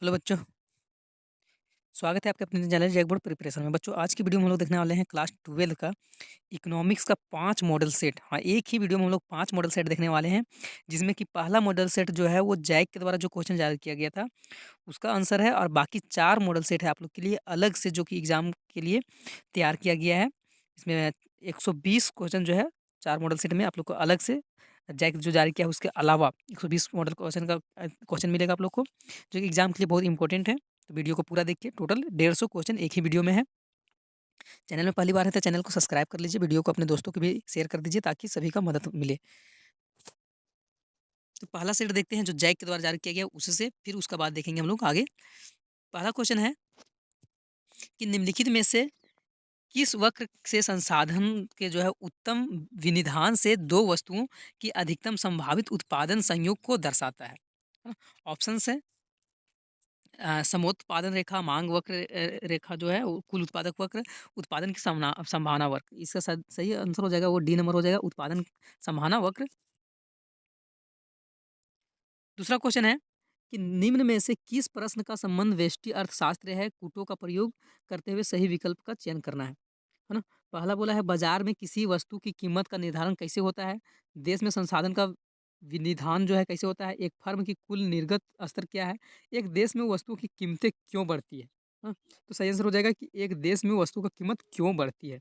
Hello बच्चों, स्वागत है आपके अपने चैनल जैक बोर्ड प्रिपरेशन में। बच्चों, आज की वीडियो में हम लोग देखने वाले हैं क्लास 12 का इकोनॉमिक्स का 5 मॉडल सेट। हाँ, एक ही वीडियो में हम लोग 5 मॉडल सेट देखने वाले हैं, जिसमें कि पहला मॉडल सेट जो है वो जैक के द्वारा जो क्वेश्चन जारी किया गया था, उसका आंसर है। और बाकी 4 मॉडल सेट है आप लोग के लिए अलग से, जो कि एग्ज़ाम के लिए तैयार किया गया है। इसमें 120 क्वेश्चन जो है 4 मॉडल सेट में आप लोग को अलग से जैक जो जारी किया है उसके अलावा 120 मॉडल क्वेश्चन का क्वेश्चन मिलेगा आप लोग को, जो कि एग्ज़ाम के लिए बहुत इंपॉर्टेंट है। तो वीडियो को पूरा देखिए। टोटल 150 क्वेश्चन एक ही वीडियो में है। चैनल में पहली बार है तो चैनल को सब्सक्राइब कर लीजिए, वीडियो को अपने दोस्तों को भी शेयर कर दीजिए ताकि सभी का मदद मिले। तो पहला सेट देखते हैं जो जैक के द्वारा जारी किया गया है उससे, फिर उसका बाद देखेंगे हम लोग आगे। पहला क्वेश्चन है कि निम्नलिखित में से किस वक्र से संसाधन के जो है उत्तम विनिधान से दो वस्तुओं की अधिकतम संभावित उत्पादन संयोग को दर्शाता है ना? ऑप्शंस है समोत्पादन रेखा, मांग वक्र रेखा जो है वो कुल उत्पादक वक्र, उत्पादन की संभावना वक्र। इसका सही आंसर हो जाएगा वो डी नंबर हो जाएगा, उत्पादन संभावना वक्र। दूसरा क्वेश्चन है कि निम्न में से किस प्रश्न का संबंध व्यष्टि अर्थशास्त्र है, कूटों का प्रयोग करते हुए सही विकल्प का चयन करना है ना? पहला बोला है बाजार में किसी वस्तु की कीमत का निर्धारण कैसे होता है, देश में संसाधन का विनिधान जो है कैसे होता है, एक फर्म की कुल निर्गत स्तर क्या है, एक देश में वस्तुओं की कीमतें क्यों बढ़ती है। हाँ, तो सही आंसर हो जाएगा कि एक देश में वस्तु का कीमत क्यों बढ़ती है।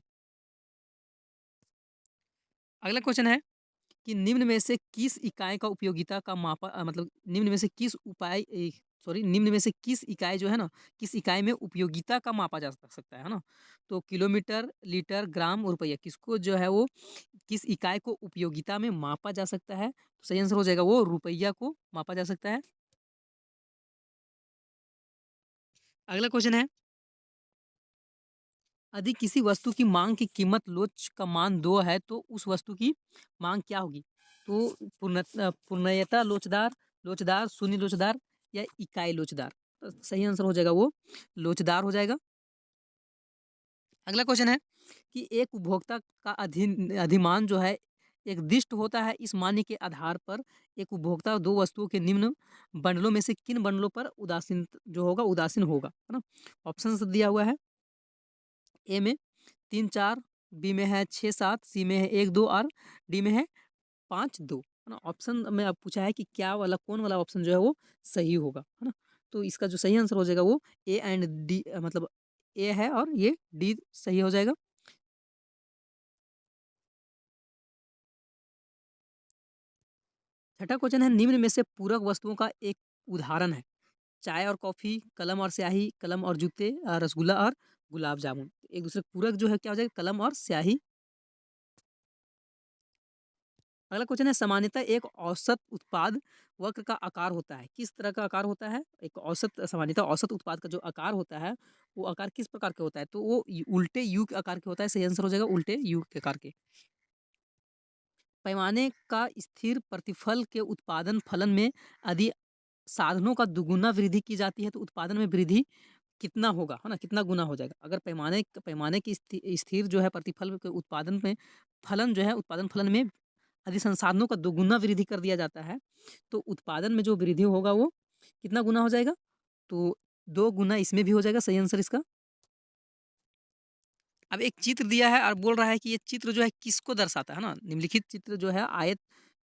अगला क्वेश्चन है कि निम्न में से किस इकाई का उपयोगिता का मतलब निम्न में से किस उपाय सॉरी निम्न में से किस इकाई जो है ना, किस इकाई में उपयोगिता का मापा जा सकता है ना? तो किलोमीटर, लीटर, ग्राम और रुपया, किसको जो है वो किस इकाई को उपयोगिता में मापा जा सकता है? तो सही आंसर हो जाएगा वो रुपया को मापा जा सकता है। अगला क्वेश्चन है यदि किसी वस्तु की मांग की कीमत लोच का मान 2 है तो उस वस्तु की मांग क्या होगी? तो पूर्णतः लोचदार, लोचदार, शून्य लोचदार या इकाई लोचदार। तो सही आंसर हो जाएगा वो लोचदार हो जाएगा। अगला क्वेश्चन है कि एक उपभोक्ता का अधिमान जो है एक दिष्ट होता है, इस मान्य के आधार पर एक उपभोक्ता दो वस्तुओं के निम्न बंडलों में से किन बंडलों पर उदासीन जो होगा उदासीन होगा, है ना? ऑप्शन दिया हुआ है। ए में 3-4, बी में है 6-7, सी में है 1-2 और डी में है 5-2, है ना? ऑप्शन में अब पूछा है कि क्या वाला कौन वाला ऑप्शन जो है वो सही होगा, है ना? तो इसका जो सही आंसर हो जाएगा वो ए एंड डी, मतलब ए है और ये डी सही हो जाएगा। छठा क्वेश्चन है निम्न में से पूरक वस्तुओं का एक उदाहरण है। चाय और कॉफी, कलम और स्याही, कलम और जूते, रसगुल्ला और गुलाब जामुन। एक दूसरे पूरक जो है क्या हो जाएगा, कलम और स्याही। अगला क्वेश्चन है सामान्यतः एक औसत उत्पाद वक्र का आकार होता है, किस तरह का आकार होता है? एक औसत सामान्यतः औसत उत्पाद का जो आकार होता है वो आकार किस प्रकार के होता है? तो वो उल्टे यू के आकार के होता है। सही आंसर हो जाएगा उल्टे यू के आकार के। पैमाने का स्थिर प्रतिफल के उत्पादन फलन में यदि साधनों का दुगुना वृद्धि की जाती है तो उत्पादन में वृद्धि कितना होगा, है ना? कितना गुना हो जाएगा? अगर पैमाने पैमाने की स्थिर जो है प्रतिफल के उत्पादन में फलन जो है उत्पादन फलन में यदि संसाधनों का दोगुना वृद्धि कर दिया जाता है तो उत्पादन में जो वृद्धि होगा वो कितना गुना हो जाएगा? तो 2 गुना इसमें भी हो जाएगा। सही आंसर इसका। अब एक चित्र दिया है और बोल रहा है कि ये चित्र जो है किसको दर्शाता है ना? निम्नलिखित चित्र जो है आयत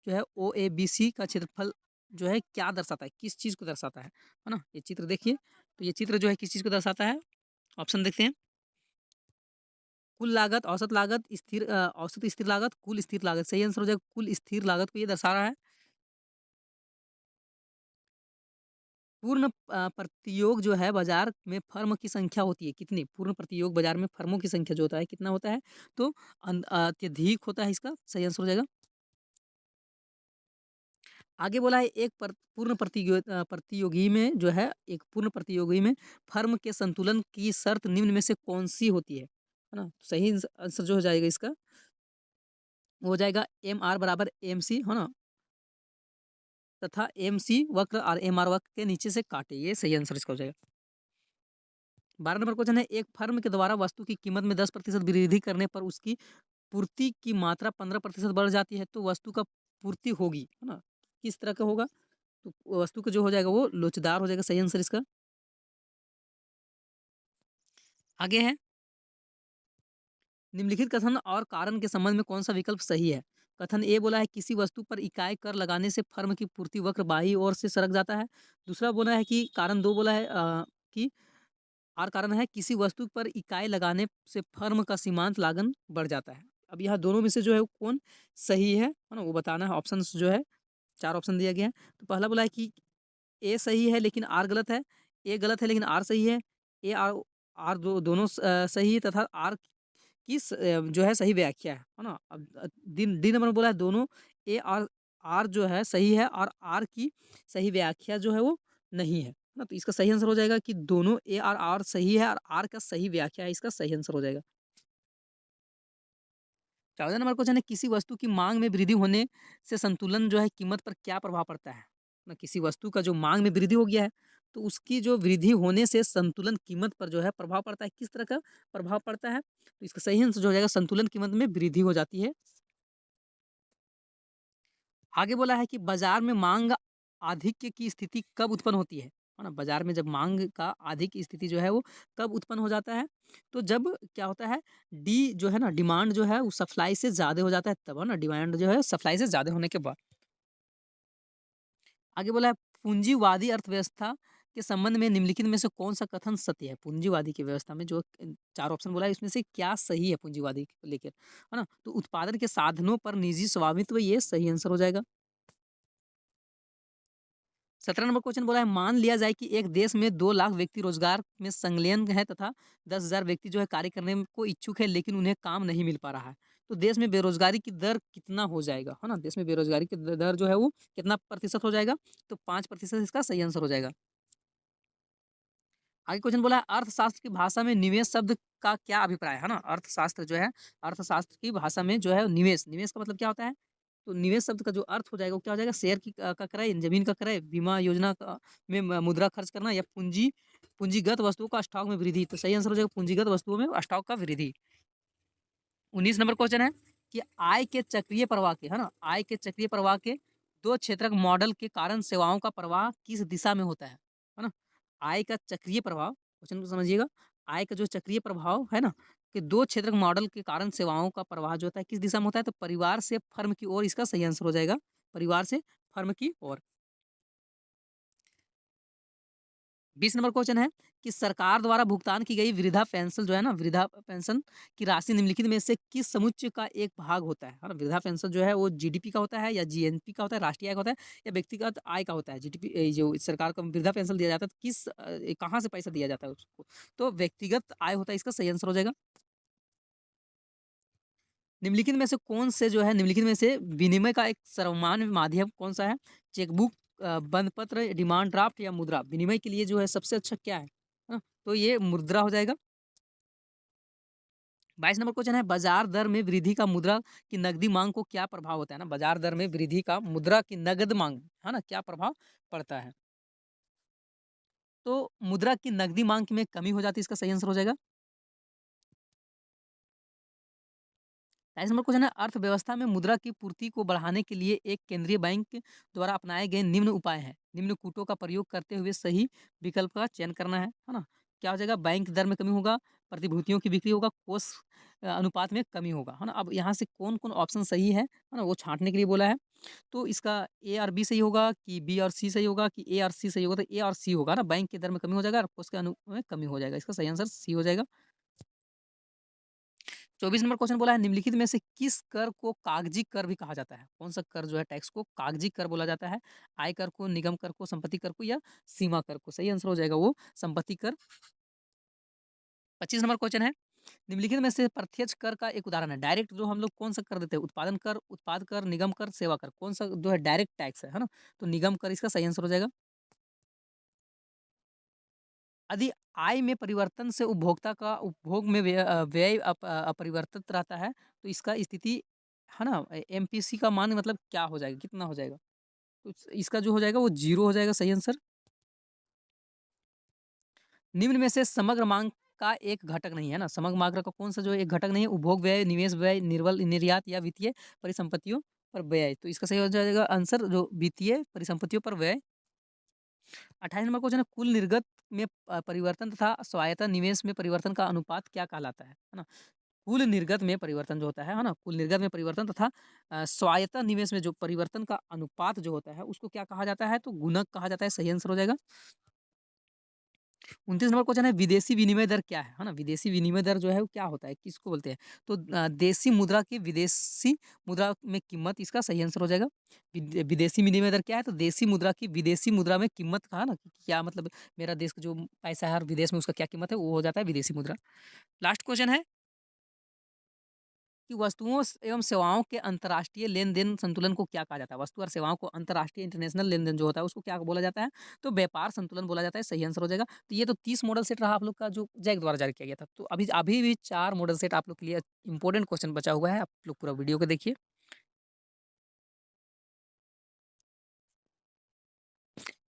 जो है OABC का क्षेत्रफल जो है क्या दर्शाता है? किस चीज़ को दर्शाता है ना? ये चित्र देखिए, तो ये चित्र जो है किस चीज़ को दर्शाता है? ऑप्शन देखते हैं। कुल लागत, औसत लागत, औसत स्थिर लागत, कुल स्थिर लागत। सही आंसर हो जाएगा कुल स्थिर लागत को ये दर्शा रहा है। पूर्ण प्रतियोग जो है बाजार में फर्म की संख्या होती है कितनी? पूर्ण प्रतियोग बाजार में फर्मों की संख्या जो होता है कितना होता है? तो अत्यधिक होता है इसका। सही आंसर हो जाएगा। आगे बोला है एक पूर्ण प्रतियोगी में जो है एक पूर्ण प्रतियोगी में फर्म के संतुलन की शर्त निम्न में से कौन सी होती है ना? सही आंसर जो हो जाएगा इसका वो हो जाएगा MR बराबर MC, है ना? तथा MC वक्र और MR वक्र के नीचे से काटे, ये सही आंसर इसका हो जाएगा। 12 नंबर क्वेश्चन है एक फर्म के द्वारा वस्तु की कीमत में 10% वृद्धि करने पर उसकी पूर्ति की मात्रा 15% बढ़ जाती है तो वस्तु का पूर्ति होगी, है ना? किस तरह का होगा? तो वस्तु का जो हो जाएगा वो लोचदार हो जाएगा। सही आंसर इसका। आगे है निम्नलिखित कथन और कारण के संबंध में कौन-सा विकल्प सही है? कथन ए बोला है किसी वस्तु पर इकाई कर लगाने से फर्म की पूर्ति वक्र बाईं ओर से सरक जाता है। दूसरा बोला है कि कारण 2 बोला है कि और कारण है किसी वस्तु पर इकाई लगाने से फर्म का सीमांत लागत बढ़ जाता है। अब यहाँ दोनों में से जो है वो कौन सही है ना? वो बताना है ऑप्शंस जो है 4 ऑप्शन दिया गया है। तो पहला बोला है कि ए सही है लेकिन आर गलत है, ए गलत है लेकिन आर सही है, ए आर आर दो दोनों सही है तथा आर की जो है सही व्याख्या है ना? अब डी नंबर में बोला है दोनों ए और आर जो है सही है और आर की सही व्याख्या जो है वो नहीं है ना? तो इसका सही आंसर हो जाएगा कि दोनों ए और आर सही है और आर का सही व्याख्या है, इसका सही आंसर हो जाएगा। 14 नंबर क्वेश्चन है किसी वस्तु की मांग में वृद्धि होने से संतुलन जो है कीमत पर क्या प्रभाव पड़ता है? ना किसी वस्तु का जो मांग में वृद्धि हो गया है, तो उसकी जो वृद्धि होने से संतुलन कीमत पर जो है प्रभाव पड़ता है। किस तरह का प्रभाव पड़ता है? तो इसका सही आंसर जो हो जाएगा संतुलन कीमत में वृद्धि हो जाती है। आगे बोला है कि बाजार में मांग आधिक्य की स्थिति कब उत्पन्न होती है ना? बाजार में जब मांग का आधिक्य स्थिति जो है वो कब उत्पन्न हो जाता है? तो जब क्या होता है डी जो है ना डिमांड जो है वो सप्लाई से ज़्यादा हो जाता है तब है ना डिमांड जो है सप्लाई से ज़्यादा होने के बाद। आगे बोला है पूंजीवादी अर्थव्यवस्था के संबंध में निम्नलिखित में से कौन-सा कथन सत्य है? पूंजीवादी की व्यवस्था में जो 4 ऑप्शन बोला है इसमें से क्या सही है पूंजीवादी को लेकर, है ना? तो उत्पादन के साधनों पर निजी स्वामित्व ये सही आंसर हो जाएगा। 17 नंबर क्वेश्चन बोला है मान लिया जाए कि एक देश में 2 लाख व्यक्ति रोजगार में संलग्न है तथा 10,000 व्यक्ति जो है कार्य करने को इच्छुक है लेकिन उन्हें काम नहीं मिल पा रहा है। तो देश में बेरोजगारी की दर कितना हो जाएगा? है ना? देश में बेरोजगारी की दर जो है वो कितना प्रतिशत हो जाएगा? तो 5% इसका सही आंसर हो जाएगा। आगे क्वेश्चन बोला है अर्थशास्त्र की भाषा में निवेश शब्द का क्या अभिप्राय है ना? अर्थशास्त्र जो है अर्थशास्त्र की भाषा में जो है निवेश, निवेश का मतलब क्या होता है? तो निवेश शब्द का जो अर्थ हो जाएगा वो क्या हो जाएगा? शेयर की का क्रय, जमीन का क्रय, बीमा योजना का में मुद्रा खर्च करना या पूंजीगत वस्तुओं का स्टॉक में वृद्धि। तो सही आंसर हो जाएगा पूंजीगत वस्तुओं में स्टॉक का वृद्धि। 19 नंबर क्वेश्चन है कि आय के चक्रीय प्रवाह के है ना? आय के चक्रीय प्रवाह के 2 क्षेत्रक मॉडल के कारण सेवाओं का प्रवाह किस दिशा में होता है ना? आय का चक्रीय प्रभाव क्वेश्चन को समझिएगा। आय का जो चक्रीय प्रभाव है ना कि 2 क्षेत्रक मॉडल के कारण सेवाओं का प्रवाह जो होता है किस दिशा में होता है? तो परिवार से फर्म की ओर इसका सही आंसर हो जाएगा। परिवार से फर्म की ओर। 20 नंबर क्वेश्चन है कि सरकार द्वारा भुगतान की गई वृद्धा पेंशन जो है ना वृद्धा पेंशन की राशि निम्नलिखित में से किस समुच्चय का एक भाग होता है ना वृद्धा पेंशन जो है वो जीडीपी का होता है या जीएनपी का होता है राष्ट्रीय आय का होता है या व्यक्तिगत आय का होता है जीडीपी जो सरकार को वृद्धा पेंशन दिया जाता है तो किस कहाँ से पैसा दिया जाता है उसको तो व्यक्तिगत आय होता है इसका सही आंसर हो जाएगा निम्नलिखित में से कौन से जो है निम्नलिखित में से विनिमय का एक सर्वमान्य माध्यम कौन सा है चेकबुक बंद पत्र डिमांड ड्राफ्ट या मुद्रा विनिमय के लिए जो है सबसे अच्छा क्या है ना? तो ये मुद्रा हो जाएगा 22 नंबर क्वेश्चन है बाजार दर में वृद्धि का मुद्रा की नकदी मांग को क्या प्रभाव होता है ना बाजार दर में वृद्धि का मुद्रा की नगद मांग है ना क्या प्रभाव पड़ता है तो मुद्रा की नकदी मांग में कमी हो जाती है इसका सही आंसर हो जाएगा 22 नंबर क्वेश्चन है अर्थव्यवस्था में मुद्रा की पूर्ति को बढ़ाने के लिए एक केंद्रीय बैंक द्वारा अपनाए गए निम्न उपाय हैं निम्न कूटों का प्रयोग करते हुए सही विकल्प का चयन करना है ना क्या हो जाएगा बैंक दर में कमी होगा प्रतिभूतियों की बिक्री होगा कोष अनुपात में कमी होगा है ना अब यहाँ से कौन कौन ऑप्शन सही है ना वो छांटने के लिए बोला है तो इसका ए और बी सही होगा कि बी और सी सही होगा कि ए और सी सही होगा तो ए और सी होगा ना बैंक के दर में कमी हो जाएगा और कोष के अनु में कमी हो जाएगा इसका सही आंसर सी हो जाएगा 24 नंबर क्वेश्चन बोला है निम्नलिखित में से किस कर को कागजी कर भी कहा जाता है कौन सा कर जो है टैक्स को कागजी कर बोला जाता है आय कर को निगम कर को संपत्ति कर को या सीमा कर को सही आंसर हो जाएगा वो संपत्ति कर 25 नंबर क्वेश्चन है निम्नलिखित में से प्रत्यक्ष कर का एक उदाहरण है डायरेक्ट जो हम लोग कौन सा कर देते हैं उत्पादन कर उत्पाद कर निगम कर सेवा कर कौन सा जो है डायरेक्ट टैक्स है ना तो निगम कर इसका सही आंसर हो जाएगा यदि आय में परिवर्तन से उपभोक्ता का उपभोग में व्यय अपरिवर्तित रहता है तो इसका स्थिति है ना एमपीसी का मान मतलब क्या हो जाएगा कितना हो जाएगा तो इसका जो हो जाएगा वो जीरो हो जाएगा सही आंसर निम्न में से समग्र मांग का एक घटक नहीं है ना समग्र मांग का कौन सा जो एक घटक नहीं है उपभोग व्यय निवेश व्यय निर्बल निर्यात या वित्तीय परिसंपत्तियों पर व्यय तो इसका सही हो जाएगा आंसर जो वित्तीय परिसंपत्तियों पर व्यय 28 नंबर क्वेश्चन है, कुल निर्गत में परिवर्तन तथा स्वायत्त निवेश में परिवर्तन का अनुपात क्या कहलाता है ना? कुल निर्गत में परिवर्तन जो होता है ना? कुल निर्गत में परिवर्तन तथा स्वायत्त निवेश में जो परिवर्तन का अनुपात जो होता है, उसको क्या कहा जाता है? तो गुणक कहा जाता है, सही आंसर हो जाएगा। 29 नंबर क्वेश्चन है, विदेशी विनिमय दर क्या है ना? विदेशी विनिमय दर जो है वो क्या होता है, किसको बोलते हैं? तो देशी मुद्रा की विदेशी मुद्रा में कीमत, इसका सही आंसर हो जाएगा। विदेशी विनिमय दर क्या है? तो देशी मुद्रा की विदेशी मुद्रा में कीमत, कहा ना कि क्या मतलब, मेरा देश का जो पैसा है और विदेश में उसका क्या कीमत है, वो हो जाता है विदेशी मुद्रा। लास्ट क्वेश्चन है कि वस्तुओं एवं सेवाओं के अंतर्राष्ट्रीय लेन-देन संतुलन को क्या कहा जाता है? वस्तु और सेवाओं को अंतर्राष्ट्रीय इंटरनेशनल लेन-देन जो होता है, उसको क्या बोला जाता है? तो व्यापार संतुलन बोला जाता है, सही आंसर हो जाएगा। तो ये तो 30 मॉडल सेट रहा आप लोग का, जो जैक द्वारा जारी किया गया था। तो अभी अभी भी 4 मॉडल सेट आप लोग के लिए इंपॉर्टेंट क्वेश्चन बचा हुआ है। आप लोग पूरा वीडियो को देखिए।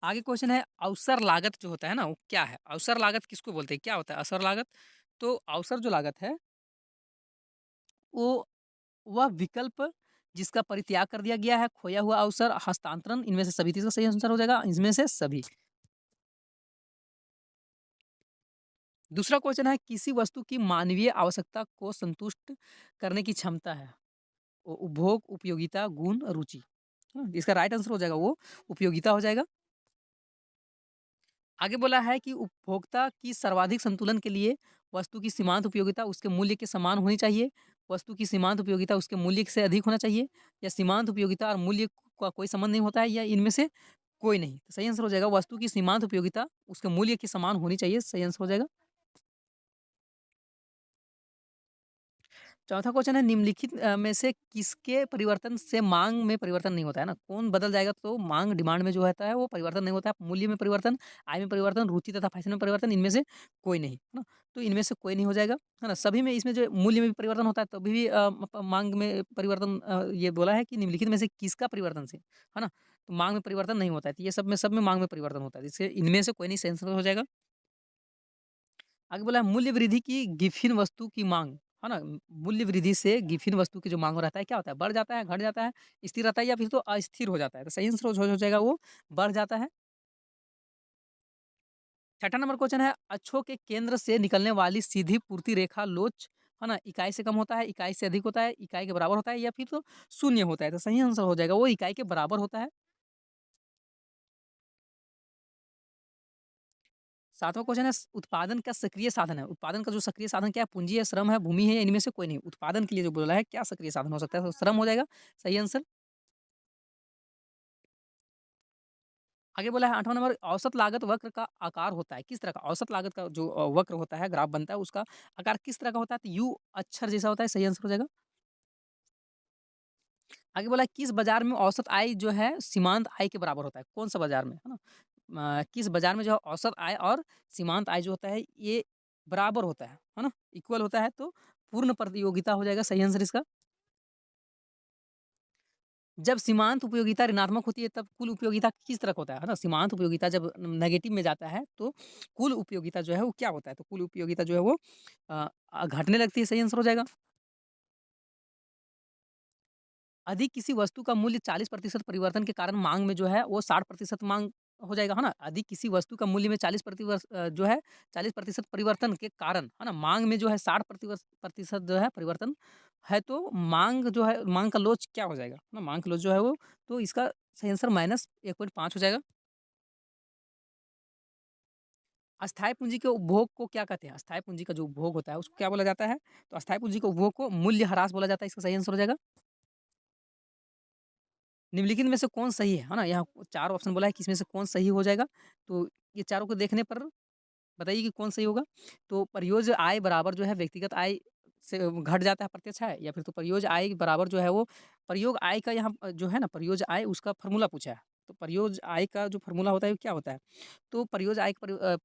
आगे क्वेश्चन है, अवसर लागत जो होता है ना, वो क्या है? अवसर लागत किसको बोलते हैं? क्या होता है अवसर लागत? तो अवसर जो लागत है, वो वह विकल्प जिसका परित्याग कर दिया गया है, खोया हुआ अवसर, हस्तांतरण, इनमें से सभी। तो इसका सही आंसर हो जाएगा इसमें से सभी। दूसरा क्वेश्चन है, किसी वस्तु की मानवीय आवश्यकता को संतुष्ट करने की क्षमता है। उपभोग, उपयोगिता, गुण, रुचि। इसका राइट आंसर हो जाएगा वो उपयोगिता हो जाएगा। आगे बोला है कि उपभोक्ता की सर्वाधिक संतुलन के लिए वस्तु की सीमांत उपयोगिता उसके मूल्य के समान होनी चाहिए, वस्तु की सीमांत उपयोगिता उसके मूल्य से अधिक होना चाहिए, या सीमांत उपयोगिता और मूल्य का कोई संबंध नहीं होता है, या इनमें से कोई नहीं। तो सही आंसर हो जाएगा, वस्तु की सीमांत उपयोगिता उसके मूल्य के समान होनी चाहिए, सही आंसर हो जाएगा। चौथा क्वेश्चन है, निम्नलिखित में से किसके परिवर्तन से मांग में परिवर्तन नहीं होता है ना? कौन बदल जाएगा तो मांग, डिमांड में जो होता है वो परिवर्तन नहीं होता है। मूल्य में परिवर्तन, आय में परिवर्तन, रुचि तथा फैशन में परिवर्तन, इनमें से कोई नहीं, है ना? तो इनमें से कोई नहीं हो जाएगा, है ना? सभी में, इसमें जो मूल्य में भी परिवर्तन होता है, तभी भी मांग में परिवर्तन, ये बोला है कि निम्नलिखित में से किसका परिवर्तन से, है ना? तो मांग में परिवर्तन नहीं होता है, तो ये सब में मांग में परिवर्तन होता है, इससे इनमें से कोई नहीं, सही आंसर हो जाएगा। आगे बोला है, मूल्य वृद्धि की गिफिन वस्तु की माँग, है ना? मूल्य वृद्धि से गिफिन वस्तु की जो माँग रहता है, क्या होता है? बढ़ जाता है, घट जाता है, स्थिर रहता है, या फिर तो अस्थिर हो जाता है। तो सही आंसर हो जाएगा वो बढ़ जाता है। छठा नंबर क्वेश्चन है, अक्षों के केंद्र से निकलने वाली सीधी पूर्ति रेखा लोच, है ना? इकाई से कम होता है, इकाई से अधिक होता है, इकाई के बराबर होता है, या फिर तो शून्य होता है। तो सही आंसर हो जाएगा वो इकाई के बराबर होता है। सातवां क्वेश्चन है, उत्पादन का सक्रिय साधन है। उत्पादन का जो सक्रिय साधन क्या है? पूंजी है, श्रम है, भूमि है, या इनमें से कोई नहीं। उत्पादन के लिए जो बोला है, क्या सक्रिय साधन हो सकता है? तो श्रम हो जाएगा, सही आंसर। आगे बोला है 8वां नंबर, औसत लागत वक्र का आकार होता है किस तरह का? औसत लागत का जो वक्र होता है, ग्राफ बनता है, उसका आकार किस तरह का होता है? तो यू अक्षर जैसा होता है, सही आंसर हो जाएगा। आगे बोला है, किस बाजार में औसत आय जो है सीमांत आय के बराबर होता है? कौन-सा बाजार में, है ना? किस बाजार में जो है औसत आय और सीमांत आय जो होता है, ये बराबर होता है ना? इक्वल होता है, तो पूर्ण प्रतियोगिता हो जाएगा, सही आंसर इसका। जब सीमांत उपयोगिता ऋणात्मक होती है, तब कुल उपयोगिता किस तरह का होता है ना? सीमांत उपयोगिता जब नेगेटिव में जाता है, तो कुल उपयोगिता जो है वो क्या होता है? तो कुल उपयोगिता जो है वो घटने लगती है, सही आंसर हो जाएगा। अधिक किसी वस्तु का मूल्य 40% परिवर्तन के कारण माँग में जो है वो 60% माँग हो जाएगा, है ना? अधिक किसी वस्तु का मूल्य में 40% परिवर्तन के कारण, है ना? माँग में जो है 60% जो है परिवर्तन है, तो माँग जो है, माँग का लोच क्या हो जाएगा? ना माँग का लोच जो है वो, तो इसका सही आंसर -1.5 हो जाएगा। अस्थायी पूँजी के उपभोग को क्या कहते हैं? अस्थायी पूँजी का जो उपभोग होता है, उसको क्या बोला जाता है? तो अस्थायी पूँजी के उपभोग को मूल्य ह्रास बोला जाता है, इसका सही आंसर हो जाएगा। निम्नलिखित में से कौन सही है ना? यहाँ 4 ऑप्शन बोला है कि इसमें से कौन सही हो जाएगा? तो ये चारों को देखने पर बताइए कि कौन सही होगा? तो परियोज्य आय बराबर जो है व्यक्तिगत आय से घट जाता है प्रत्यक्ष आय, या फिर तो परियोज्य आय बराबर जो है वो परियोग आय का यहाँ जो है ना, परियोज्य आय उसका फ़ॉर्मूला पूछा है। तो परियोज्य आय का जो फ़ॉर्मूला होता है वो क्या होता है? तो परियोज्य आय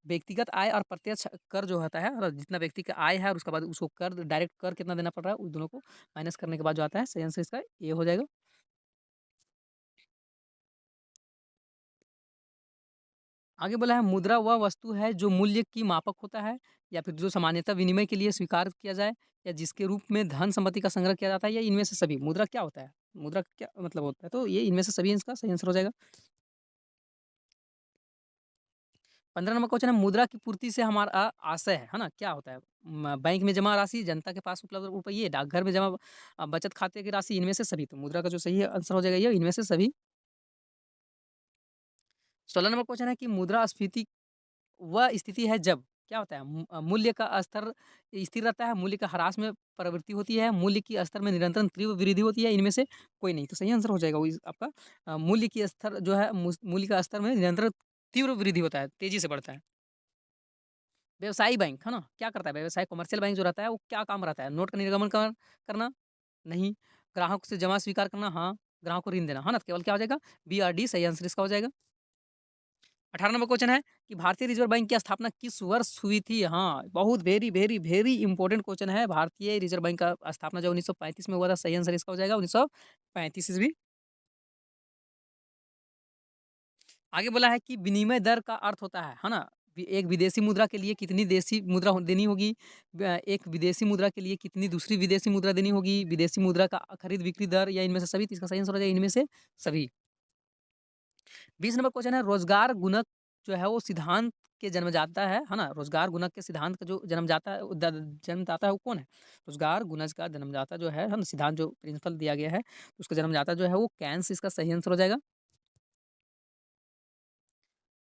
व्यक्तिगत आय और प्रत्यक्ष कर जो होता है, और जितना व्यक्ति का आय है और उसके बाद उसको कर, डायरेक्ट कर कितना देना पड़ रहा है, उस दोनों को माइनस करने के बाद जो आता है, सही आंसर इसका ये हो जाएगा। आगे बोला है, मुद्रा वह वस्तु है जो मूल्य की मापक होता है, या फिर जो सामान्यतः विनिमय के लिए स्वीकार किया जाए, या जिसके रूप में धन संपत्ति का संग्रह किया जाता है, या इनमें से सभी। मुद्रा क्या होता है? मुद्रा का क्या मतलब होता है? तो ये इनमें से सभी, इसका सही आंसर हो जाएगा। 15 नंबर क्वेश्चन है, मुद्रा की पूर्ति से हमारा आशय है ना? क्या होता है? बैंक में जमा राशि, जनता के पास उपलब्ध रुपये, डाकघर में जमा बचत खाते की राशि, इनमें से सभी। तो मुद्रा का जो सही आंसर हो जाएगा ये इनमें से सभी। 16 नंबर क्वेश्चन है कि मुद्रास्फीति वह स्थिति है जब क्या होता है? मूल्य का स्तर स्थिर रहता है, मूल्य का ह्रास में प्रवृत्ति होती है, मूल्य की स्तर में निरंतर तीव्र वृद्धि होती है, इनमें से कोई नहीं। तो सही आंसर हो जाएगा वो आपका मूल्य की स्तर जो है मूल्य का स्तर में निरंतर तीव्र वृद्धि होता है, तेजी से बढ़ता है। व्यवसायी बैंक, है ना? क्या करता है? व्यवसाय कमर्शियल बैंक जो रहता है, वो क्या काम रहता है? नोट का निर्गमन करना? नहीं। ग्राहक से जमा स्वीकार करना? हाँ। ग्राहक को ऋण देना, है ना? तो केवल क्या हो जाएगा? बी और डी सही आंसर इसका हो जाएगा। 18 नंबर क्वेश्चन है कि भारतीय रिजर्व बैंक की स्थापना किस वर्ष हुई थी? हाँ, बहुत very, very, very important question है। भारतीय रिजर्व बैंक का स्थापना जो 1935 में हुआ था, सही आंसर इसका हो जाएगा 1935 ईस्वी। आगे बोला है कि विनिमय दर का अर्थ होता है ना? एक विदेशी मुद्रा के लिए कितनी देशी मुद्रा देनी होगी, एक विदेशी मुद्रा के लिए कितनी दूसरी विदेशी मुद्रा देनी होगी, विदेशी मुद्रा का खरीद बिक्री दर या इनमें से सभी। तो इसका सही आंसर हो जाएगा इनमें से सभी। 20 नंबर क्वेश्चन है, रोजगार गुणक जो है वो सिद्धांत के जन्मदाता है ना? रोजगार गुणक के सिद्धांत का जो जन्मदाता है जन्मदाता है वो कौन है? रोजगार गुणज का जन्मदाता जो है ना? सिद्धांत जो प्रिंसिपल दिया गया है, उसका जन्मदाता जो है वो केन्स, इसका सही आंसर हो जाएगा।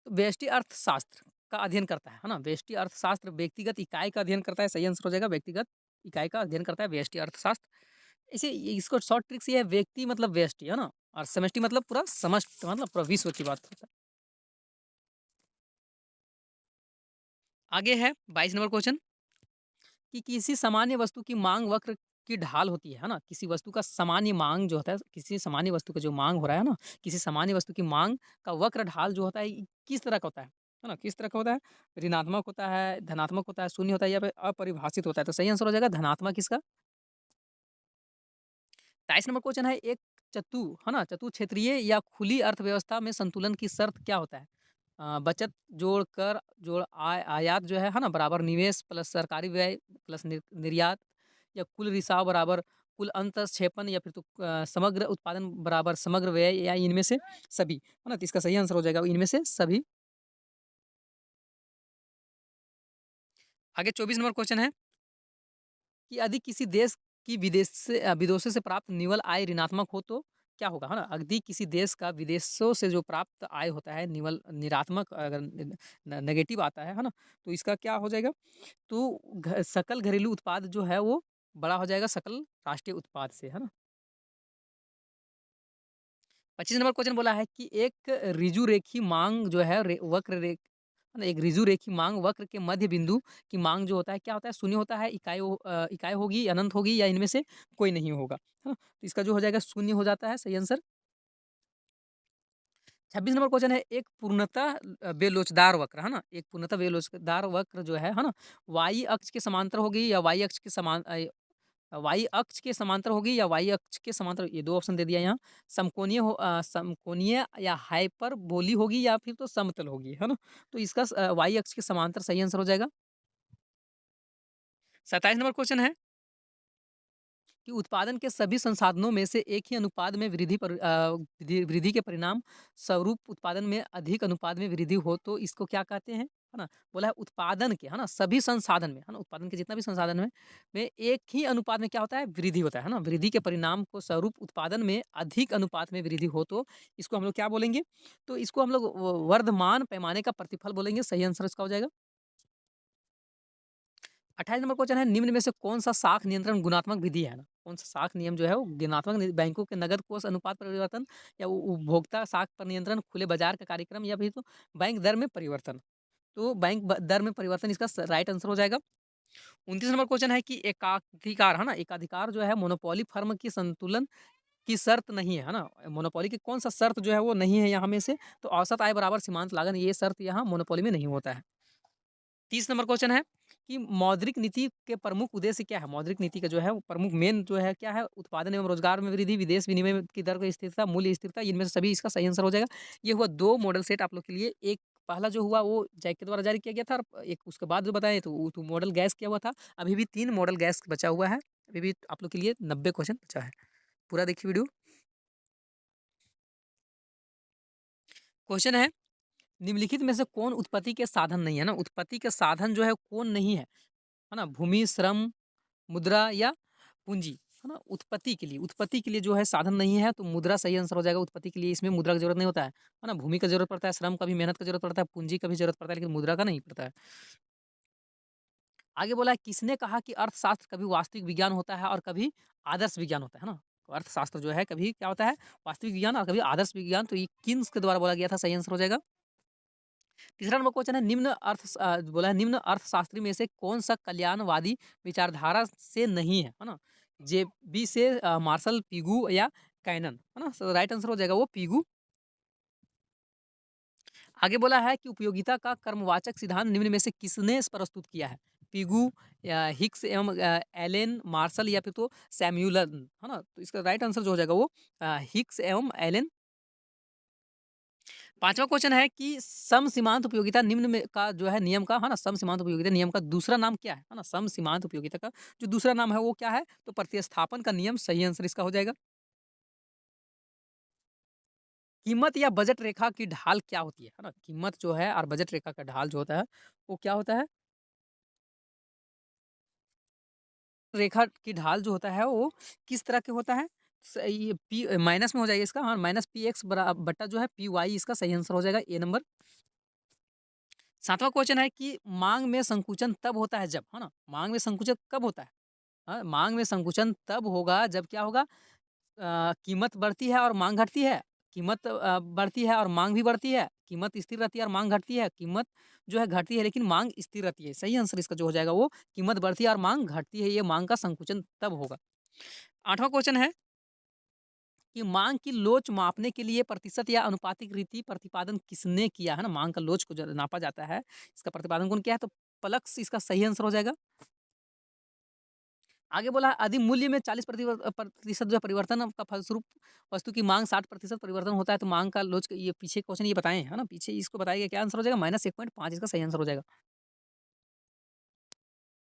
तो व्यष्टि अर्थशास्त्र का अध्ययन करता है ना? व्यष्टि अर्थशास्त्र व्यक्तिगत इकाई का अध्ययन करता है, सही आंसर हो जाएगा। व्यक्तिगत इकाई का अध्ययन करता है व्यष्टि अर्थशास्त्र। इसे इसको शॉर्ट ट्रिक से ये है, व्यक्ति मतलब व्यष्टि, है ना? और समष्टि मतलब पूरा समस्त, मतलब पूरा विश्व की बात होता है। आगे है 22 नंबर क्वेश्चन कि किसी सामान्य वस्तु की मांग वक्र की ढाल होती है ना? किसी वस्तु का सामान्य मांग जो होता है, किसी सामान्य वस्तु का जो मांग हो रहा है ना, किसी सामान्य वस्तु की मांग का वक्र ढाल जो होता है, ये किस तरह का होता है ना? किस तरह का होता है? ऋणात्मक होता है, धनात्मक होता है, शून्य होता है या फिर अपरिभाषित होता है। तो सही आंसर हो जाएगा धनात्मक इसका। 23 नंबर क्वेश्चन है, एक है ना? चतु क्षेत्रीय या खुली अर्थव्यवस्था में संतुलन की शर्त क्या होता है? बचत जोड़ कर जोड़ आयात जो है ना? बराबर निवेश प्लस सरकारी व्यय प्लस निर्यात, या कुल रिसाव बराबर कुल अंतःक्षेपण, या फिर तो समग्र उत्पादन बराबर समग्र व्यय, या इनमें से सभी, है ना? तो इसका सही आंसर हो जाएगा इनमें से सभी। आगे 24 नंबर क्वेश्चन है कि यदि किसी देश की विदेशों से प्राप्त निवल आय ऋणात्मक हो तो क्या होगा, है ना? यदि किसी देश का विदेशों से जो प्राप्त आय होता है निवल निरात्मक, अगर नेगेटिव आता है ना? तो इसका क्या हो जाएगा? तो सकल घरेलू उत्पाद जो है वो बड़ा हो जाएगा सकल राष्ट्रीय उत्पाद से, है ना? 25 नंबर क्वेश्चन बोला है कि एक ऋजु रेखी मांग जो है है ना? एक ऋजु रेखी मांग वक्र के मध्य बिंदु की मांग जो होता है क्या होता है? शून्य होता है, इकाई होगी, अनंत होगी, या इनमें से कोई नहीं होगा, है ना? तो इसका जो हो जाएगा शून्य हो जाता है, सही आंसर। 26 नंबर क्वेश्चन है, एक पूर्णतः बेलोचदार वक्र, है ना? एक पूर्णतः बेलोचदार वक्र जो है ना? वाई अक्ष के समांतर होगी या वाई अक्ष के समांतर होगी या वाई अक्ष के समांतर, ये 2 ऑप्शन दे दिया यहाँ। समकोणीय या हाइपरबोली होगी या फिर तो समतल होगी, है ना? तो इसका वाई अक्ष के समांतर सही आंसर हो जाएगा। 27 नंबर क्वेश्चन है कि उत्पादन के सभी संसाधनों में से एक ही अनुपात में वृद्धि के परिणाम स्वरूप उत्पादन में अधिक अनुपात में वृद्धि हो तो इसको क्या कहते हैं, है ना? बोला है उत्पादन के, है ना? सभी संसाधन में, है ना? उत्पादन के जितना भी संसाधन में एक ही अनुपात में क्या होता है? वृद्धि होता है ना? वृद्धि के परिणाम को स्वरूप उत्पादन में अधिक अनुपात में वृद्धि हो तो इसको हम लोग क्या बोलेंगे? तो इसको हम लोग वर्धमान पैमाने का प्रतिफल बोलेंगे, सही आंसर इसका हो जाएगा। 28 नंबर क्वेश्चन है, निम्न में से कौन-सा शाख नियंत्रण गुणात्मक विधि है ना? कौन-सा शाख नियम जो है वो गुणात्मक बैंकों के नकद कोष अनुपात परिवर्तन, या उपभोक्ता शाख पर नियंत्रण, खुले बाजार का कार्यक्रम, या फिर तो बैंक दर में परिवर्तन। तो दर में परिवर्तन इसका राइट आंसर हो जाएगा। 29 नंबर क्वेश्चन है कि एकाधिकार, है ना? एकाधिकार जो है मोनोपोली फर्म की संतुलन की शर्त नहीं है ना? मोनोपोली की कौन सा शर्त जो है वो नहीं है यहाँ में से? तो औसत आय बराबर सीमांत लागत, ये शर्त यहाँ मोनोपोली में नहीं होता है। 30 नंबर क्वेश्चन है कि मौद्रिक नीति के प्रमुख उद्देश्य क्या है? मौद्रिक नीति का जो है वो प्रमुख मेन जो है क्या है? उत्पादन एवं रोजगार में वृद्धि, विदेश विनिमय की दर की स्थिरता, मूल्य स्थिरता, इनमें से सभी इसका सही आंसर हो जाएगा। ये हुआ 2 मॉडल सेट आप लोग के लिए। एक पहला जो हुआ वो जैक के द्वारा जारी किया गया था, और एक उसके बाद जो बताएँ तो वो तो मॉडल गैस किया हुआ था। अभी भी 3 मॉडल गैस बचा हुआ है। अभी भी आप लोग के लिए 90 क्वेश्चन बचा है। पूरा देखिए वीडियो। क्वेश्चन है निम्नलिखित में से कौन उत्पत्ति के साधन नहीं है ना? उत्पत्ति के साधन जो है कौन नहीं है ना? भूमि, श्रम, मुद्रा या पूँजी, है ना? उत्पत्ति के लिए जो है साधन नहीं है, तो मुद्रा सही आंसर हो जाएगा। उत्पत्ति के लिए इसमें मुद्रा की ज़रूरत नहीं होता है ना? भूमि का ज़रूरत पड़ता है, श्रम का भी, मेहनत का ज़रूरत पड़ता है, पूँजी का भी ज़रूरत पड़ता है, लेकिन मुद्रा का नहीं पड़ता है। आगे बोला है, किसने कहा कि अर्थशास्त्र कभी वास्तविक विज्ञान होता है और कभी आदर्श विज्ञान होता है ना? तो अर्थशास्त्र जो है कभी क्या होता है? वास्तविक विज्ञान और कभी आदर्श विज्ञान, तो ये किन्स के द्वारा बोला गया था? सही आंसर हो जाएगा। तीसरा नंबर क्वेश्चन है, बोला है निम्न अर्थशास्त्री में से कौन-सा कल्याणवादी विचारधारा से नहीं है ना? जेबी से मार्शल, पिगू या कैनन, है ना? सो राइट आंसर हो जाएगा वो पिगू। आगे बोला है कि उपयोगिता का कर्मवाचक सिद्धांत निम्न में से किसने प्रस्तुत किया है? पिगू या हिक्स एवं एलेन, मार्शल या फिर तो सैमुएलन, है ना? तो इसका राइट आंसर जो हो जाएगा वो हिक्स एवं एलेन। पाँचवा क्वेश्चन है कि समसीमांत उपयोगिता निम्न में का जो है नियम का, है ना? समसीमांत उपयोगिता नियम का दूसरा नाम क्या है ना? समसीमांत उपयोगिता का जो दूसरा नाम है वो क्या है? तो प्रतिस्थापन का नियम सही आंसर इसका हो जाएगा। कीमत या बजट रेखा की ढाल क्या होती है ना? कीमत जो है और बजट रेखा का ढाल जो होता है, वो क्या होता है? रेखा की ढाल जो होता है वो किस तरह के होता है? ये पी माइनस में हो जाएगा इसका, हाँ, माइनस पी एक्स बटा जो है पी वाई, इसका सही आंसर हो जाएगा ए नंबर। सातवां क्वेश्चन है कि मांग में संकुचन तब होता है जब, है ना? मांग में संकुचन कब होता है? हाँ, मांग में संकुचन तब होगा जब क्या होगा? कीमत बढ़ती है और मांग घटती है। कीमत बढ़ती है और मांग भी बढ़ती है। कीमत स्थिर रहती है और मांग घटती है। कीमत जो है घटती है लेकिन मांग स्थिर रहती है। सही आंसर इसका जो हो जाएगा वो कीमत बढ़ती है और मांग घटती है। ये मांग का संकुचन तब होगा। आठवां क्वेश्चन है कि मांग की लोच मापने के लिए प्रतिशत या अनुपातिक रीति प्रतिपादन किसने किया है ना? मांग का लोच को जो नापा जाता है, इसका प्रतिपादन कौन किया है? तो प्लक्स इसका सही आंसर हो जाएगा। आगे बोला है, अधिमूल्य में 40% जो है परिवर्तन का फलस्वरूप वस्तु की मांग 60% परिवर्तन होता है, तो मांग का लोच ये पीछे क्वेश्चन ये बताएँ, है ना? पीछे इसको बताया गया, क्या आंसर हो जाएगा? -1.5 इसका सही आंसर हो जाएगा।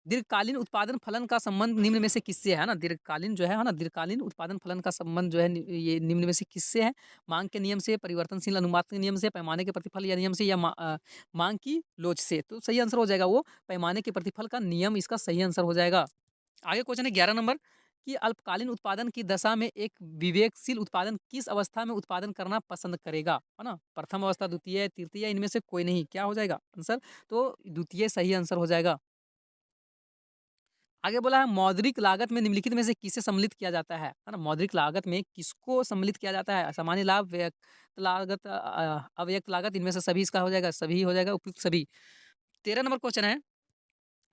दीर्घकालीन उत्पादन फलन का संबंध निम्न में से किससे है ना? दीर्घकालीन जो है ना? दीर्घकालीन उत्पादन फलन का संबंध जो है ये निम्न में से किससे है? मांग के नियम से, परिवर्तनशील अनुपात के नियम से, पैमाने के प्रतिफल या नियम से या मांग की लोच से। तो सही आंसर हो जाएगा वो पैमाने के प्रतिफल का नियम, इसका सही आंसर हो जाएगा। आगे क्वेश्चन है 11 नंबर कि अल्पकालीन उत्पादन की दशा में एक विवेकशील उत्पादन किस अवस्था में उत्पादन करना पसंद करेगा? है ना? प्रथम अवस्था, द्वितीय, तृतीय, इनमें से कोई नहीं। क्या हो जाएगा आंसर? तो द्वितीय सही आंसर हो जाएगा। आगे बोला है, मौद्रिक लागत में निम्नलिखित में से किसे सम्मिलित किया जाता है ना? मौद्रिक लागत में किसको सम्मिलित किया जाता है? सामान्य लाभ, व्यक्त लागत, अव्यक्त लागत, इनमें से सभी इसका हो जाएगा, सभी हो जाएगा, उपयुक्त सभी। 13 नंबर क्वेश्चन है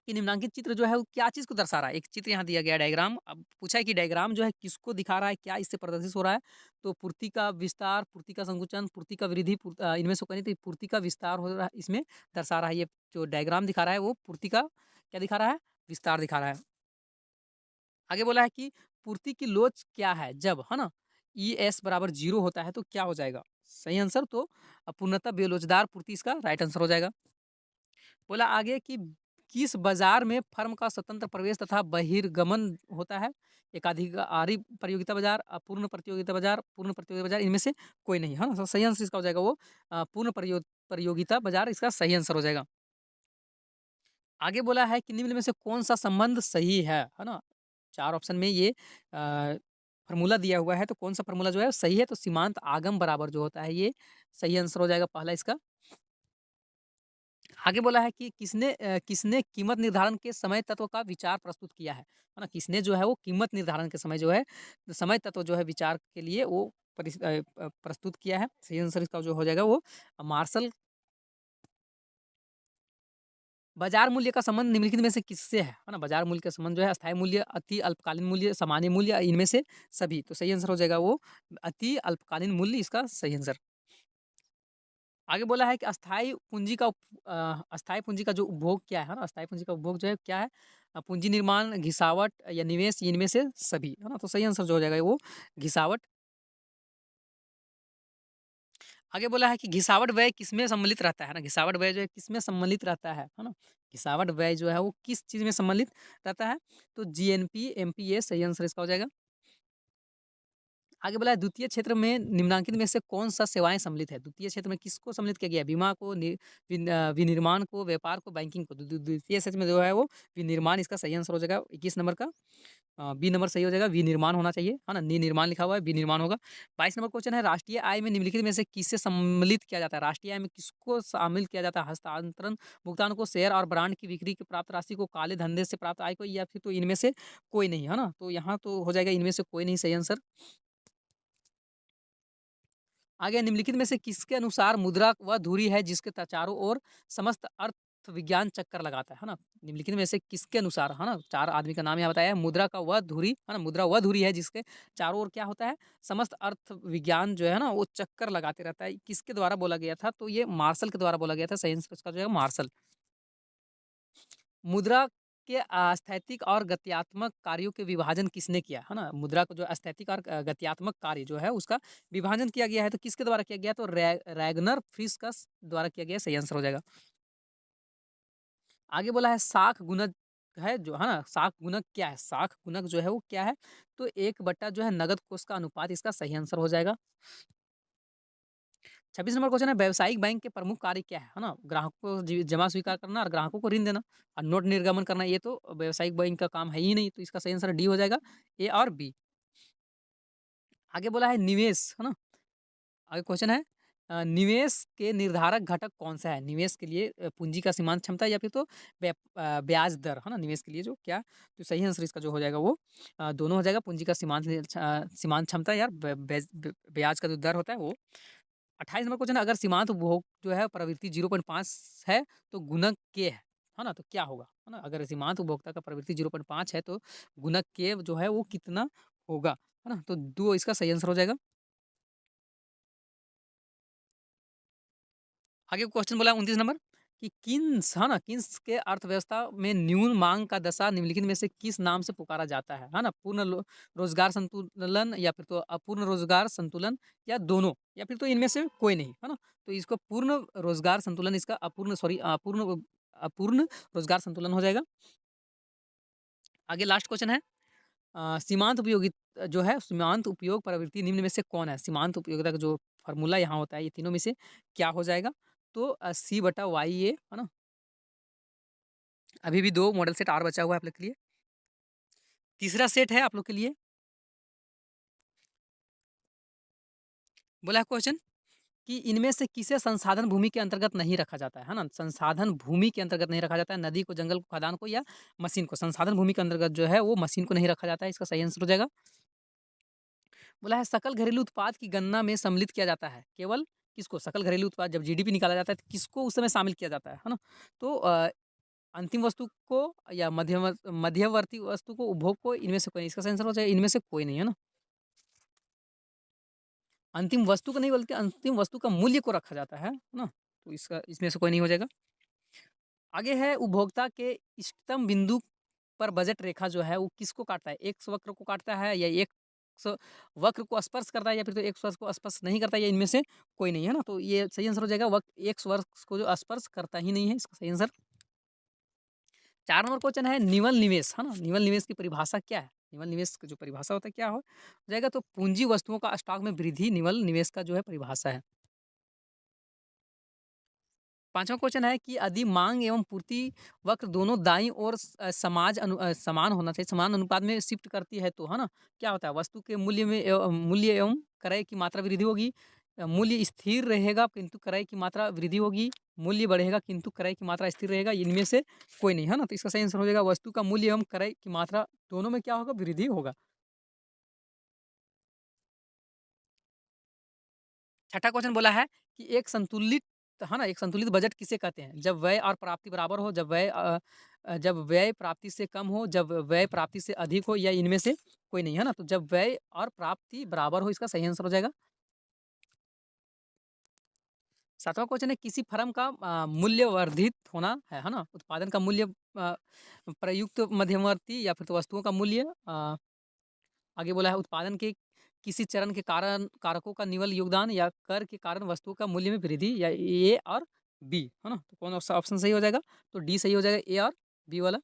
कि निम्नांकित चित्र जो है वो क्या चीज़ को दर्शा रहा है? एक चित्र यहाँ दिया गया है, डायग्राम। अब पूछा है कि डायग्राम जो है किसको दिखा रहा है, क्या इससे प्रदर्शित हो रहा है? तो पूर्ति का विस्तार, पूर्ति का संकुचन, पूर्ति का वृद्धि, इनमें से कोई नहीं, तो पूर्ति का विस्तार हो रहा है, इसमें दर्शा रहा है। ये जो डायग्राम दिखा रहा है वो पूर्ति का क्या दिखा रहा है? विस्तार दिखा रहा है। आगे बोला है कि पूर्ति की लोच क्या है जब, है ना? ES बराबर 0 होता है तो क्या हो जाएगा? सही आंसर तो पूर्णतः बेलोचदार पूर्ति इसका राइट आंसर हो जाएगा। बोला आगे कि किस बाजार में फर्म का स्वतंत्र प्रवेश तथा बहिर्गमन होता है? एकाधिकारी प्रतियोगिता बाजार, अपूर्ण प्रतियोगिता बाजार, पूर्ण प्रतियोगिता बाजार, इनमें से कोई नहीं, है ना? तो सही आंसर इसका हो जाएगा वो पूर्ण प्रतियोगिता बाजार, इसका सही आंसर हो जाएगा। आगे बोला है कि निम्न में से कौन-सा संबंध सही है ना? 4 ऑप्शन में ये फ़ॉर्मूला दिया हुआ है, तो कौन-सा फ़ॉर्मूला जो है सही है? तो सीमांत आगम बराबर जो होता है, ये सही आंसर हो जाएगा पहला इसका। आगे बोला है कि किसने कीमत निर्धारण के समय तत्व का विचार प्रस्तुत किया है ना? किसने जो है वो कीमत निर्धारण के समय जो है, समय तत्व जो है विचार के लिए वो प्रस्तुत किया है। सही आंसर इसका जो हो जाएगा वो मार्शल। बाजार मूल्य का संबंध निम्नलिखित में से किससे है ना? बाजार मूल्य का संबंध जो है अस्थायी मूल्य, अति अल्पकालीन मूल्य, सामान्य मूल्य, इनमें से सभी। तो सही आंसर हो जाएगा वो अति अल्पकालीन मूल्य, इसका सही आंसर। आगे बोला है कि अस्थायी पूंजी का जो उपभोग क्या है ना? अस्थायी पूंजी का उपभोग जो है क्या है? पूंजी निर्माण, घिसावट या निवेश, इनमें से सभी, है ना? तो सही आंसर जो हो जाएगा वो घिसावट। आगे बोला है कि घिसावट व्यय किसमें सम्मिलित रहता है ना? घिसावट व्यय जो है किसमें सम्मिलित रहता है ना? घिसावट व्यय जो है वो किस चीज़ में सम्मिलित रहता है? तो जीएनपी, एमपीए, सही आंसर इसका हो जाएगा। आगे बोला है द्वितीय क्षेत्र में निम्नांकित में से कौन-सा सेवाएँ सम्मिलित है? द्वितीय क्षेत्र में किसको सम्मिलित किया गया है? बीमा को, विनिर्माण को, व्यापार को, बैंकिंग को। द्वितीय क्षेत्र में जो है वो विनिर्माण इसका सही आंसर हो जाएगा 21 नंबर का। बी नंबर सही हो जाएगा, विनिर्माण होना चाहिए, है ना? निर्माण लिखा हुआ है, विनिर्माण होगा। 22 नंबर क्वेश्चन है राष्ट्रीय आय में निम्नलिखित में से किसे सम्मिलित किया जाता है? राष्ट्रीय आय में किसको शामिल किया जाता है? हस्तांतरण भुगतान को, शेयर और ब्रांड की बिक्री की प्राप्त राशि को, काले धंधे से प्राप्त आय को या फिर तो इनमें से कोई नहीं, है ना? तो यहाँ तो हो जाएगा इनमें से कोई नहीं सही आंसर। आगे निम्नलिखित में से किसके अनुसार मुद्रा वह धुरी है जिसके चारों ओर समस्त अर्थ विज्ञान चक्कर लगाता है ना? निम्नलिखित में से किसके अनुसार, है ना? 4 आदमी का नाम यहाँ बताया है। मुद्रा का वह धुरी, है ना? मुद्रा वह धुरी है जिसके चारों ओर क्या होता है? समस्त अर्थ विज्ञान जो है ना वो चक्कर लगाते रहता है। किसके द्वारा बोला गया था? तो ये मार्शल के द्वारा बोला गया था। सही आंसर इसका जो है मार्शल। मुद्रा के स्थैतिक और गत्यात्मक कार्यों के विभाजन किसने किया? है ना? मुद्रा को जो स्थैतिक और गत्यात्मक कार्य जो है उसका विभाजन किया गया है तो किसके द्वारा किया गया? तो रैगनर फ्रिश द्वारा किया गया। सही आंसर हो जाएगा। आगे बोला है साख गुणक है जो, है ना? साख गुणक क्या है? साख गुणक जो है वो क्या है? तो 1 बट्टा जो है नगद कोष का अनुपात इसका सही आंसर हो जाएगा। 26 नंबर क्वेश्चन है व्यावसायिक बैंक के प्रमुख कार्य क्या है? है ना? ग्राहकों को जमा स्वीकार करना और ग्राहकों को ऋण देना और नोट निर्गमन करना, ये तो व्यावसायिक बैंक का काम है ही नहीं, तो इसका सही आंसर डी हो जाएगा, ए और बी। आगे बोला है निवेश, है ना? आगे क्वेश्चन है निवेश के निर्धारक घटक कौन-सा है? निवेश के लिए पूँजी का सीमांत क्षमता या फिर तो ब्याज दर, है ना? निवेश के लिए जो क्या, तो सही आंसर इसका जो हो जाएगा वो दोनों हो जाएगा। पूँजी का सीमांत क्षमता या ब्याज का जो दर होता है वो। 28 नंबर क्वेश्चन है अगर सीमांत उपभोग जो है प्रवृत्ति 0.5 है तो गुणक के है ना? तो क्या होगा? है ना? अगर सीमांत उपभोक्ता का प्रवृत्ति 0.5 है तो गुणक के जो है वो कितना होगा? है ना? तो 2 इसका सही आंसर हो जाएगा। आगे क्वेश्चन बोला 29 नंबर कि किन्स, है ना? किन्स के अर्थव्यवस्था में न्यून मांग का दशा निम्नलिखित में से किस नाम से पुकारा जाता है ना? पूर्ण रोजगार संतुलन या फिर तो अपूर्ण रोजगार संतुलन या दोनों या फिर तो इनमें से कोई नहीं, है ना? तो इसको पूर्ण रोजगार संतुलन इसका अपूर्ण रोजगार संतुलन हो जाएगा। आगे लास्ट क्वेश्चन है सीमांत उपयोगित जो है सीमांत उपयोग प्रवृत्ति निम्न में से कौन है? सीमांत उपयोगिता का जो फ़ॉर्मूला यहाँ होता है ये तीनों में से क्या हो जाएगा? तो सी बटा वाई ए, है ना? अभी भी 2 मॉडल सेट और बचा हुआ है आप लोग के लिए। तीसरा सेट है आप लोग के लिए, बोला है क्वेश्चन कि इनमें से किसे संसाधन भूमि के अंतर्गत नहीं रखा जाता है ना? संसाधन भूमि के अंतर्गत नहीं रखा जाता है, नदी को, जंगल को, खदान को या मशीन को। संसाधन भूमि के अंतर्गत जो है वो मशीन को नहीं रखा जाता है, इसका सही आंसर हो जाएगा। बोला है सकल घरेलू उत्पाद की गणना में सम्मिलित किया जाता है, केवल किसको? सकल घरेलू उत्पाद जब जीडीपी निकाला जाता है तो किसको उस समय शामिल किया जाता है ना? तो अंतिम वस्तु को या मध्यवर्ती वस्तु को, उपभोग को, इनमें से कोई नहीं। इसका सही आंसर हो जाएगा इनमें से कोई नहीं, है ना? अंतिम वस्तु को नहीं बल्कि अंतिम वस्तु का मूल्य को रखा जाता है ना? तो इसका इसमें से कोई नहीं हो जाएगा। आगे है उपभोक्ता के इष्टतम बिंदु पर बजट रेखा जो है वो किसको काटता है? एक्स वक्र को काटता है या एक्स वक्र को स्पर्श करता है या फिर तो एक्स वक्र को स्पर्श नहीं करता है या इनमें से कोई नहीं, है ना? तो ये सही आंसर हो जाएगा एक्स वक्र को जो स्पर्श करता ही नहीं है, इसका सही आंसर। 4 नंबर क्वेश्चन है निवल निवेश, है ना? निवल निवेश की परिभाषा क्या है? निवल निवेश की जो परिभाषा होता है क्या हो जाएगा? तो पूंजी वस्तुओं का स्टॉक में वृद्धि निवल निवेश का जो है परिभाषा है। 5वां क्वेश्चन है कि यदि माँग एवं पूर्ति वक्र दोनों दाईं ओर समान होना चाहिए, समान अनुपात में शिफ्ट करती है तो, है ना? क्या होता है? वस्तु के मूल्य में मूल्य एवं क्रय की मात्रा वृद्धि होगी। मूल्य स्थिर रहेगा किंतु क्रय की मात्रा वृद्धि होगी। मूल्य बढ़ेगा किंतु क्रय की मात्रा स्थिर रहेगा। इनमें से कोई नहीं, है ना? तो इसका सही आंसर हो जाएगा वस्तु का मूल्य एवं क्रय की मात्रा दोनों में क्या होगा? वृद्धि होगा। छठा क्वेश्चन बोला है कि एक संतुलित, है ना? एक संतुलित बजट किसे कहते हैं? जब व्यय और प्राप्ति बराबर हो, जब व्यय प्राप्ति से कम हो, जब व्यय प्राप्ति से अधिक हो या इनमें से कोई नहीं, है ना? तो जब व्यय और प्राप्ति बराबर हो, इसका सही आंसर हो जाएगा। 7वां क्वेश्चन है किसी फर्म का मूल्य वर्धित होना है ना? उत्पादन का मूल्य प्रयुक्त मध्यवर्ती या फिर तो वस्तुओं का मूल्य आगे बोला है उत्पादन के किसी चरण के कारण कारकों का निवल योगदान या कर के कारण वस्तुओं का मूल्य में वृद्धि या ए और बी, है ना? तो कौन सा ऑप्शन सही हो जाएगा? तो डी सही हो जाएगा, ए और बी वाला।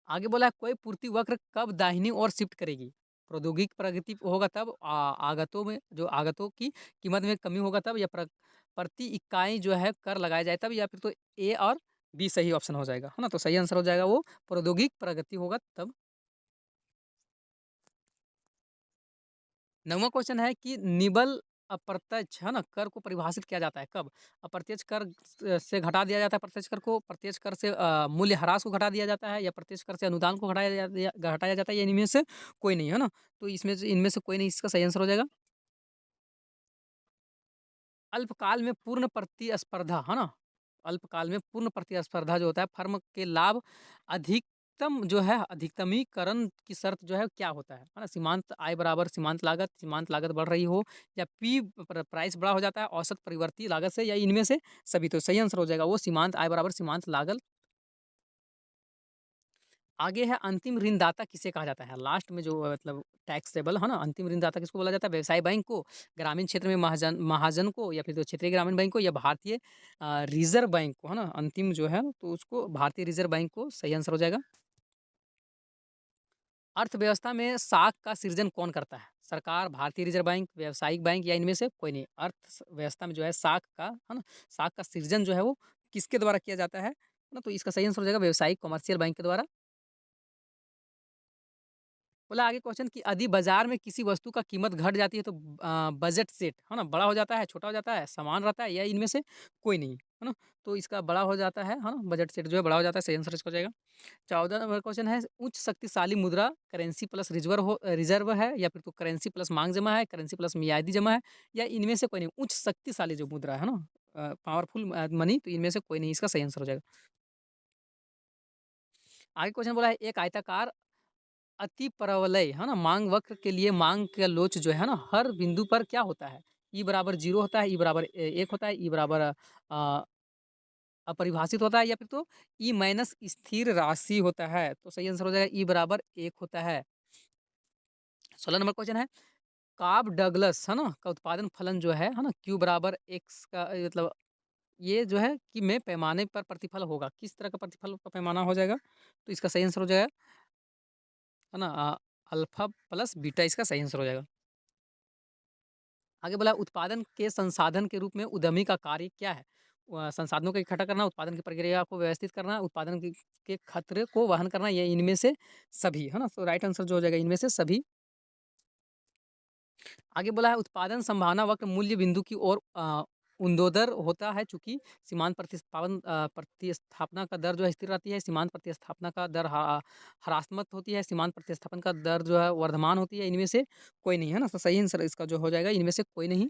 आगे बोला है कोई पूर्ति वक्र कब दाहिनी ओर शिफ्ट करेगी? प्रौद्योगिक प्रगति होगा तब, आगतों में जो आगतों की कीमत में कमी होगा तब, या प्रति इकाई जो है कर लगाया जाए तब, या फिर तो ए और बी सही ऑप्शन हो जाएगा, है ना? तो सही आंसर हो जाएगा वो प्रौद्योगिक प्रगति होगा तब। 9वां क्वेश्चन है कि निबल अप्रत्यक्ष, है ना, कर को परिभाषित किया जाता है कब? अप्रत्यक्ष कर से घटा दिया जाता है प्रत्यक्ष कर को, प्रत्यक्ष कर से मूल्य ह्रास को घटा दिया जाता है, या प्रत्यक्ष कर से अनुदान को घटाया जाता है, या इनमें से कोई नहीं, है ना? तो इसमें से इनमें से कोई नहीं, इसका सही आंसर हो जाएगा। अल्पकाल में पूर्ण प्रतिस्पर्धा, है ना? अल्पकाल में पूर्ण प्रतिस्पर्धा जो होता है, फर्म के लाभ अधिकतम जो है, अधिकतमीकरण की शर्त जो है क्या होता है ना? सीमांत आय बराबर सीमांत लागत बढ़ रही हो, या पी प्राइस बड़ा हो जाता है औसत परिवर्ती लागत से, या इनमें से सभी। तो सही आंसर हो जाएगा वो सीमांत आय बराबर सीमांत लागत। आगे है अंतिम ऋणदाता किसे कहा जाता है? लास्ट में जो मतलब टैक्सेबल, है ना? अंतिम ऋणदाता किसको बोला जाता है? व्यवसाय बैंक को, ग्रामीण क्षेत्र में महाजन महाजन को, या फिर तो क्षेत्रीय ग्रामीण बैंक को, या भारतीय रिज़र्व बैंक को, है ना? अंतिम जो है तो उसको भारतीय रिज़र्व बैंक को सही आंसर हो जाएगा। अर्थव्यवस्था में साख का सृजन कौन करता है? सरकार, भारतीय रिज़र्व बैंक, व्यावसायिक बैंक, या इनमें से कोई नहीं? अर्थव्यवस्था में जो है साख का, है ना? साख का सृजन जो है वो किसके द्वारा किया जाता है? ना, तो इसका सही आंसर हो जाएगा व्यावसायिक कमर्शियल बैंक के द्वारा। बोला आगे क्वेश्चन कि यदि बाजार में किसी वस्तु का कीमत घट जाती है तो बजट सेट, है ना, बड़ा हो जाता है, छोटा हो जाता है, समान रहता है, या इनमें से कोई नहीं, है ना? तो इसका बड़ा हो जाता है ना? बजट सेट जो है बड़ा हो जाता है, सही आंसर इसका हो जाएगा। 14 नंबर क्वेश्चन है, उच्च शक्तिशाली मुद्रा करेंसी प्लस रिजर्व है, या फिर तो करेंसी प्लस मांग जमा है, करेंसी प्लस मियादी जमा है, या इनमें से कोई नहीं? उच्च शक्तिशाली जो मुद्रा है ना, पावरफुल मनी, तो इनमें से कोई नहीं, इसका सही आंसर हो जाएगा। आगे क्वेश्चन बोला है, एक आयताकार अति परवलय, है ना, मांग वक्र के लिए मांग का लोच जो है ना, हर बिंदु पर क्या होता है? ई बराबर 0 होता है, ई बराबर 1 होता है, ई बराबर अपरिभाषित होता है, या फिर तो ई माइनस स्थिर राशि होता है। तो सही आंसर हो जाएगा ई बराबर 1 होता है। 16 नंबर क्वेश्चन है, काब डगलस, है ना, का उत्पादन फलन जो है ना, क्यू बराबर एक्स का मतलब ये जो है कि में पैमाने पर प्रतिफल होगा, किस तरह का प्रतिफल का पैमाना हो जाएगा? तो इसका सही आंसर हो जाएगा, है ना, अल्फा प्लस बीटा, इसका सही आंसर हो जाएगा। आगे बोला उत्पादन के संसाधन के रूप में उद्यमी का कार्य क्या है? संसाधनों को इकट्ठा करना, उत्पादन की प्रक्रिया को व्यवस्थित करना, उत्पादन के खतरे को वहन करना, ये इनमें से सभी, है ना? तो राइट आंसर जो हो जाएगा इनमें से सभी। आगे बोला है उत्पादन संभावना वक्र मूल्य बिंदु की ओर उन्दोदर होता है, चूंकि सीमांत प्रतिस्थापना का दर जो है स्थिर रहती है, सीमांत प्रतिस्थापना का दर ह्रासमत होती है, सीमांत प्रतिस्थापन का दर जो है वर्धमान होती है, इनमें से कोई नहीं, है ना? तो सही आंसर इसका जो हो जाएगा इनमें से कोई नहीं।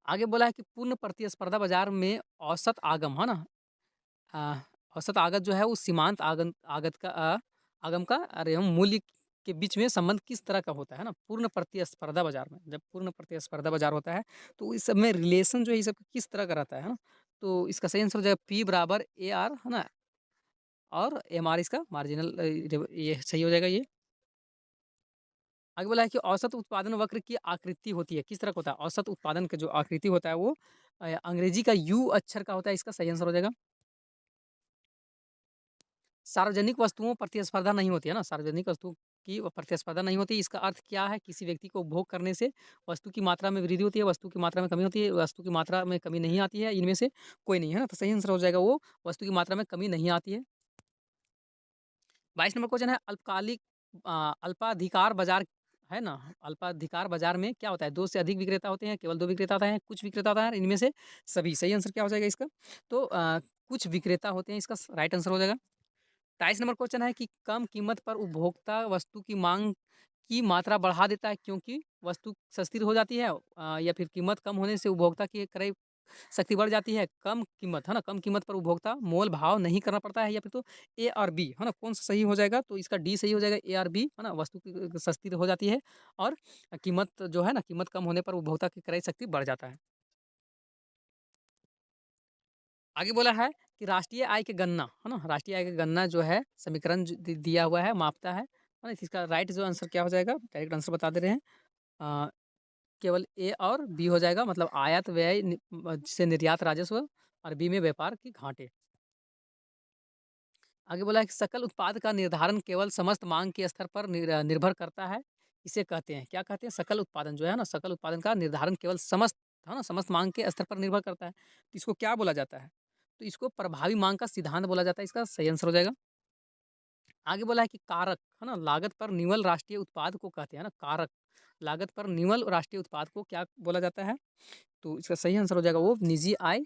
आगे बोला है कि पूर्ण प्रतिस्पर्धा बाजार में औसत आगम, है ना, अ, औसत आगत जो है वो सीमांत आगत का आगम का अरे हम मूल्य के बीच में संबंध किस तरह का होता है ना? पूर्ण प्रतिस्पर्धा बाजार में, जब पूर्ण प्रतिस्पर्धा बाजार होता है तो इस सब में रिलेशन जो है ये सब किस तरह का रहता है ना? तो इसका सही आंसर हो जाएगा पी बराबर ए आर, है ना, और एम आर इसका मार्जिनल, ये सही हो जाएगा ये। आगे बोला है कि औसत उत्पादन वक्र की आकृति होती है, किस तरह का होता है? औसत उत्पादन का जो आकृति होता है वो अंग्रेजी का यू अक्षर का होता है, इसका सही आंसर हो जाएगा। सार्वजनिक वस्तुओं प्रतिस्पर्धा नहीं होती है ना, सार्वजनिक वस्तु की प्रतिस्पर्धा नहीं होती, इसका अर्थ क्या है? किसी व्यक्ति को उपभोग करने से वस्तु की मात्रा में वृद्धि होती है, वस्तु की मात्रा में कमी होती है, वस्तु की मात्रा में कमी नहीं आती है, इनमें से कोई नहीं, है ना? तो सही आंसर हो जाएगा वो वस्तु की मात्रा में कमी नहीं आती है। 22 नंबर क्वेश्चन है अल्पकालिक अल्पाधिकार बाजार, है ना? अल्पाधिकार बाजार में क्या होता है? 2 से अधिक विक्रेता होते हैं, केवल 2 विक्रेता होते हैं, कुछ विक्रेता होता है, इनमें से सभी। सही आंसर क्या हो जाएगा इसका? तो कुछ विक्रेता होते हैं, इसका राइट आंसर हो जाएगा। 23 नंबर क्वेश्चन है कि कम कीमत पर उपभोक्ता वस्तु की मांग की मात्रा बढ़ा देता है, क्योंकि वस्तु सस्ती हो जाती है, या फिर कीमत कम होने से उपभोक्ता की क्रय शक्ति बढ़ जाती है। कम कीमत, है ना, कम कीमत पर उपभोक्ता मोल भाव नहीं करना पड़ता है, या फिर तो ए और बी, है ना, कौन सा सही हो जाएगा? तो इसका डी सही हो जाएगा, ए और बी, है ना, वस्तु की सस्ती हो जाती है, और कीमत जो है ना, कीमत कम होने पर उपभोक्ता की क्रय शक्ति बढ़ जाता है। आगे बोला है कि राष्ट्रीय आय की गणना, है ना, राष्ट्रीय आय की गणना जो है समीकरण दिया हुआ है, मापता है ना? इसका राइट जो आंसर क्या हो जाएगा? डायरेक्ट आंसर बता दे रहे हैं। अ, केवल ए और बी हो जाएगा, मतलब आयात व्यय से निर्यात राजस्व, और बी में व्यापार की घाटे। आगे बोला है कि सकल उत्पाद का निर्धारण केवल समस्त माँग के स्तर पर निर्भर करता है। इसे कहते हैं, क्या कहते हैं? सकल उत्पादन जो है ना, सकल उत्पादन का निर्धारण केवल समस्त, है ना, समस्त माँग के स्तर पर निर्भर करता है। तो इसको क्या बोला जाता है? तो इसको प्रभावी माँग का सिद्धांत बोला जाता है, इसका सही आंसर हो जाएगा। आगे बोला है कि कारक, है ना, लागत पर निवल राष्ट्रीय उत्पाद को कहते हैं ना, कारक। लागत पर निवल राष्ट्रीय उत्पाद को क्या बोला जाता है? तो इसका सही आंसर हो जाएगा वो निजी आय।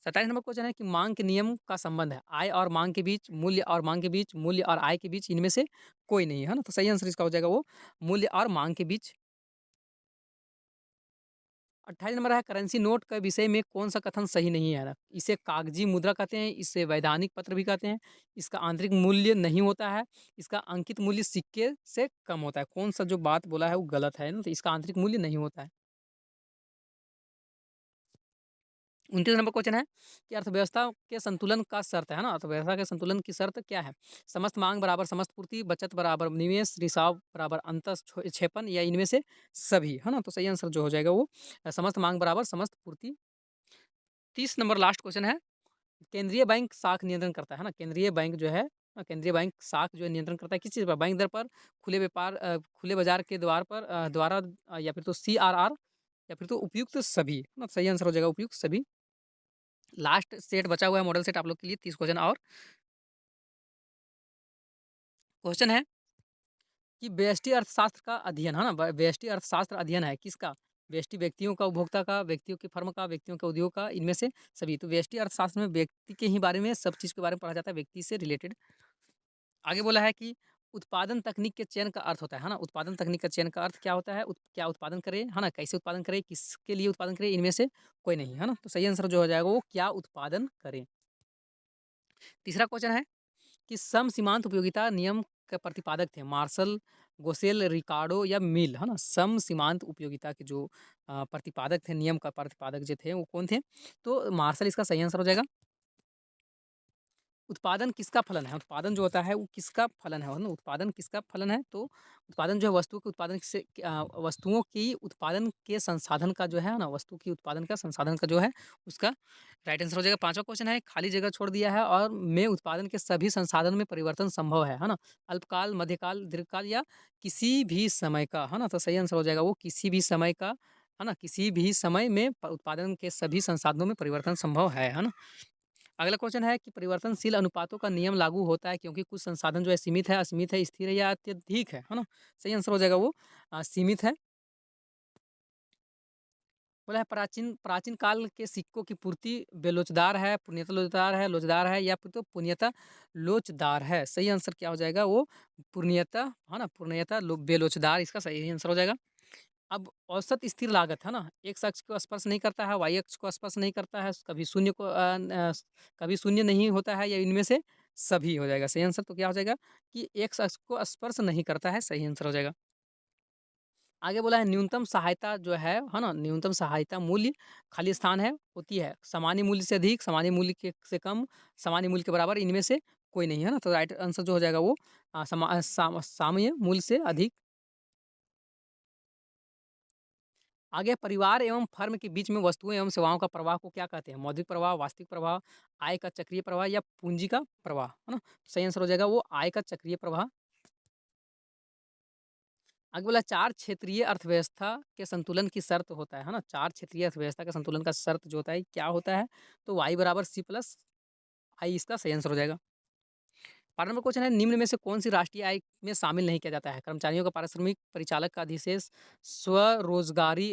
27 नंबर क्वेश्चन है कि मांग के नियम का संबंध है आय और मांग के बीच, मूल्य और मांग के बीच, मूल्य और आय के बीच, इनमें से कोई नहीं है ना। तो सही आंसर इसका हो जाएगा वो मूल्य और मांग के बीच। 28 नंबर है करेंसी नोट के विषय में कौन सा कथन सही नहीं है? इसे कागजी मुद्रा कहते हैं, इसे वैधानिक पत्र भी कहते हैं, इसका आंतरिक मूल्य नहीं होता है, इसका अंकित मूल्य सिक्के से कम होता है। कौन सा जो बात बोला है वो गलत है ना, तो इसका आंतरिक मूल्य नहीं होता है। 29 नंबर क्वेश्चन है कि अर्थव्यवस्था के संतुलन का शर्त है ना, अर्थव्यवस्था के संतुलन की शर्त क्या है? समस्त मांग बराबर समस्त पूर्ति, बचत बराबर निवेश, रिसाव बराबर अंतःक्षेपण या इनमें से सभी, है ना। तो सही आंसर जो हो जाएगा वो समस्त मांग बराबर समस्त पूर्ति। 30 नंबर लास्ट क्वेश्चन है, केंद्रीय बैंक साख नियंत्रण करता है ना, केंद्रीय बैंक जो है केंद्रीय बैंक साख जो है नियंत्रण करता है किस चीज़ पर? बैंक दर पर, खुले व्यापार खुले बाजार के द्वारा या फिर तो सीआरआर या फिर तो उपयुक्त सभी, है ना। सही आंसर हो जाएगा उपयुक्त सभी। लास्ट सेट बचा हुआ है मॉडल सेट आप लोग के लिए 30 क्वेश्चन और क्वेश्चन है कि व्यष्टि अर्थशास्त्र का अध्ययन, है ना, व्यष्टि अर्थशास्त्र अध्ययन है किसका? व्यष्टि व्यक्तियों का, उपभोक्ता का, व्यक्तियों की फर्म का, व्यक्तियों के उद्योग का, इनमें से सभी। तो व्यष्टि अर्थशास्त्र में व्यक्ति के ही बारे में सब चीज़ के बारे में पढ़ा जाता है, व्यक्ति से रिलेटेड। आगे बोला है कि उत्पादन तकनीक के चयन का अर्थ होता है ना, उत्पादन तकनीक का चयन का अर्थ क्या होता है? क्या उत्पादन करें, है ना, कैसे उत्पादन करें, किसके लिए उत्पादन करें, इनमें से कोई नहीं, है ना। तो सही आंसर जो हो जाएगा वो क्या उत्पादन करें। तीसरा क्वेश्चन है कि समसीमांत उपयोगिता नियम के प्रतिपादक थे मार्शल, गोसेल, रिकार्डो या मिल, है ना। समसीमांत उपयोगिता के जो प्रतिपादक थे, नियम का प्रतिपादक जो थे वो कौन थे? तो मार्शल इसका सही आंसर हो जाएगा। उत्पादन किसका फलन है? उत्पादन जो होता है वो किसका फलन है ना, उत्पादन किसका फलन है? तो उत्पादन जो है वस्तु के उत्पादन से वस्तुओं की उत्पादन के संसाधन का जो है ना, वस्तु की उत्पादन का संसाधन का जो है उसका राइट आंसर हो जाएगा। पांचवा क्वेश्चन है खाली जगह छोड़ दिया है और में उत्पादन के सभी संसाधन में परिवर्तन संभव है ना, अल्पकाल, मध्यकाल, दीर्घकाल या किसी भी समय का, है ना। तो सही आंसर हो जाएगा वो किसी भी समय का, है ना, किसी भी समय में उत्पादन के सभी संसाधनों में परिवर्तन संभव है ना। अगला क्वेश्चन है कि परिवर्तनशील अनुपातों का नियम लागू होता है क्योंकि कुछ संसाधन जो है सीमित है, असीमित है, स्थिर है या अत्यधिक है ना। सही आंसर हो जाएगा वो सीमित है। बोला है प्राचीन प्राचीन काल के सिक्कों की पूर्ति बेलोचदार है, पुण्यता लोचदार है या फिर तो पुण्यता लोचदार है। सही आंसर क्या हो जाएगा वो पुण्यता, है ना, पुण्यता बेलोचदार इसका सही आंसर हो जाएगा। अब औसत स्थिर लागत, है ना, एक्स अक्ष को स्पर्श नहीं करता है, वाई अक्ष को स्पर्श नहीं करता है, कभी शून्य नहीं होता है या इनमें से सभी हो जाएगा। सही आंसर तो क्या हो जाएगा कि एक्स अक्ष को स्पर्श नहीं करता है, सही आंसर हो जाएगा। आगे बोला है न्यूनतम सहायता जो है ना, न्यूनतम सहायता मूल्य खाली स्थान है होती है सामान्य मूल्य से अधिक, सामान्य मूल्य के से कम, सामान्य मूल्य के बराबर, इनमें से कोई नहीं है ना। तो राइट आंसर जो हो जाएगा वो सामान्य मूल्य से अधिक। आगे परिवार एवं फर्म के बीच में वस्तुओं एवं सेवाओं का प्रवाह को क्या कहते हैं? मौद्रिक प्रवाह, वास्तविक प्रवाह, आय का चक्रीय प्रवाह या पूंजी का प्रवाह, है ना। सही आंसर हो जाएगा वो आय का चक्रीय प्रवाह। आगे बोला चार क्षेत्रीय अर्थव्यवस्था के संतुलन की शर्त होता है ना, चार क्षेत्रीय अर्थव्यवस्था के संतुलन का शर्त जो होता है क्या होता है? तो वाई बराबर सी प्लस आई इसका सही आंसर हो जाएगा। 5 नंबर क्वेश्चन है निम्न में से कौन सी राष्ट्रीय आय में शामिल नहीं किया जाता है? कर्मचारियों का पारिश्रमिक, परिचालक का अधिशेष, स्वरोजगारी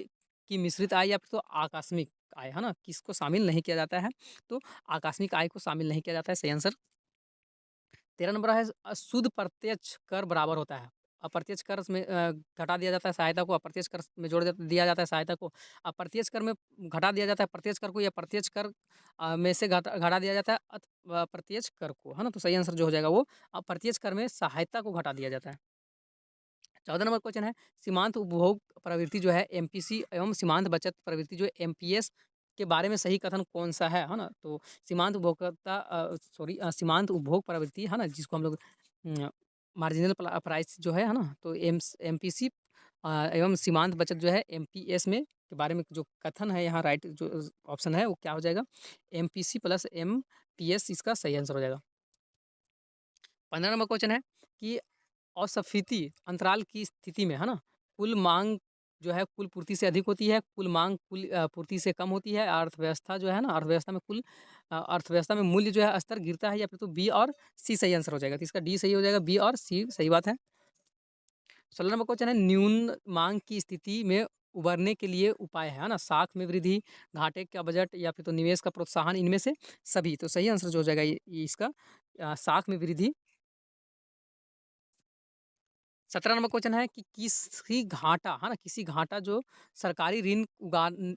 की मिश्रित आय या फिर तो आकस्मिक आय, है ना। किसको शामिल नहीं किया जाता है? तो आकस्मिक आय को शामिल नहीं किया जाता है, सही आंसर। 13 नंबर है शुद्ध प्रत्यक्ष कर बराबर होता है अप्रत्यक्ष कर में घटा दिया जाता है सहायता को, अप्रत्यक्ष कर में दिया जाता है सहायता को, अप्रत्यक्ष कर में घटा दिया जाता है प्रत्यक्ष कर को, या प्रत्यक्ष कर में से घटा दिया जाता है अप्रत्यक्ष कर को, है ना। तो सही आंसर जो हो जाएगा वो अप्रत्यक्ष कर में सहायता को घटा दिया जाता है। 14 नंबर क्वेश्चन है सीमांत उपभोग प्रवृत्ति जो है एमपीसी एवं सीमांत बचत प्रवृत्ति जो है एमपीएस के बारे में सही कथन कौन सा है ना। तो सीमांत उपभोक्ता सीमांत उपभोग प्रवृत्ति, है ना, जिसको हम लोग मार्जिनल प्राइस जो है ना, तो एमपीसी एवं सीमांत बचत जो है एमपीएस में के बारे में जो कथन है यहाँ राइट जो ऑप्शन है वो क्या हो जाएगा? एमपीसी प्लस एमटीएस इसका सही आंसर हो जाएगा। 15 नंबर क्वेश्चन है कि असफीती अंतराल की स्थिति में, है ना? कुल माँग जो है कुल पूर्ति से अधिक होती है, कुल माँग कुल पूर्ति से कम होती है, अर्थव्यवस्था जो है ना अर्थव्यवस्था में अर्थव्यवस्था में मूल्य जो है स्तर गिरता है या फिर तो बी और सी सही आंसर हो जाएगा। तो इसका डी सही हो जाएगा, बी और सी सही बात है। 16 नंबर क्वेश्चन है न्यून माँग की स्थिति में उबरने के लिए उपाय है ना? साख में वृद्धि, घाटे का बजट या फिर तो निवेश का प्रोत्साहन इनमें से सभी। तो सही आंसर जो हो जाएगा ये इसका साख में वृद्धि। 17 नंबर क्वेश्चन है कि किसी घाटा, है ना? किसी घाटा जो सरकारी ऋण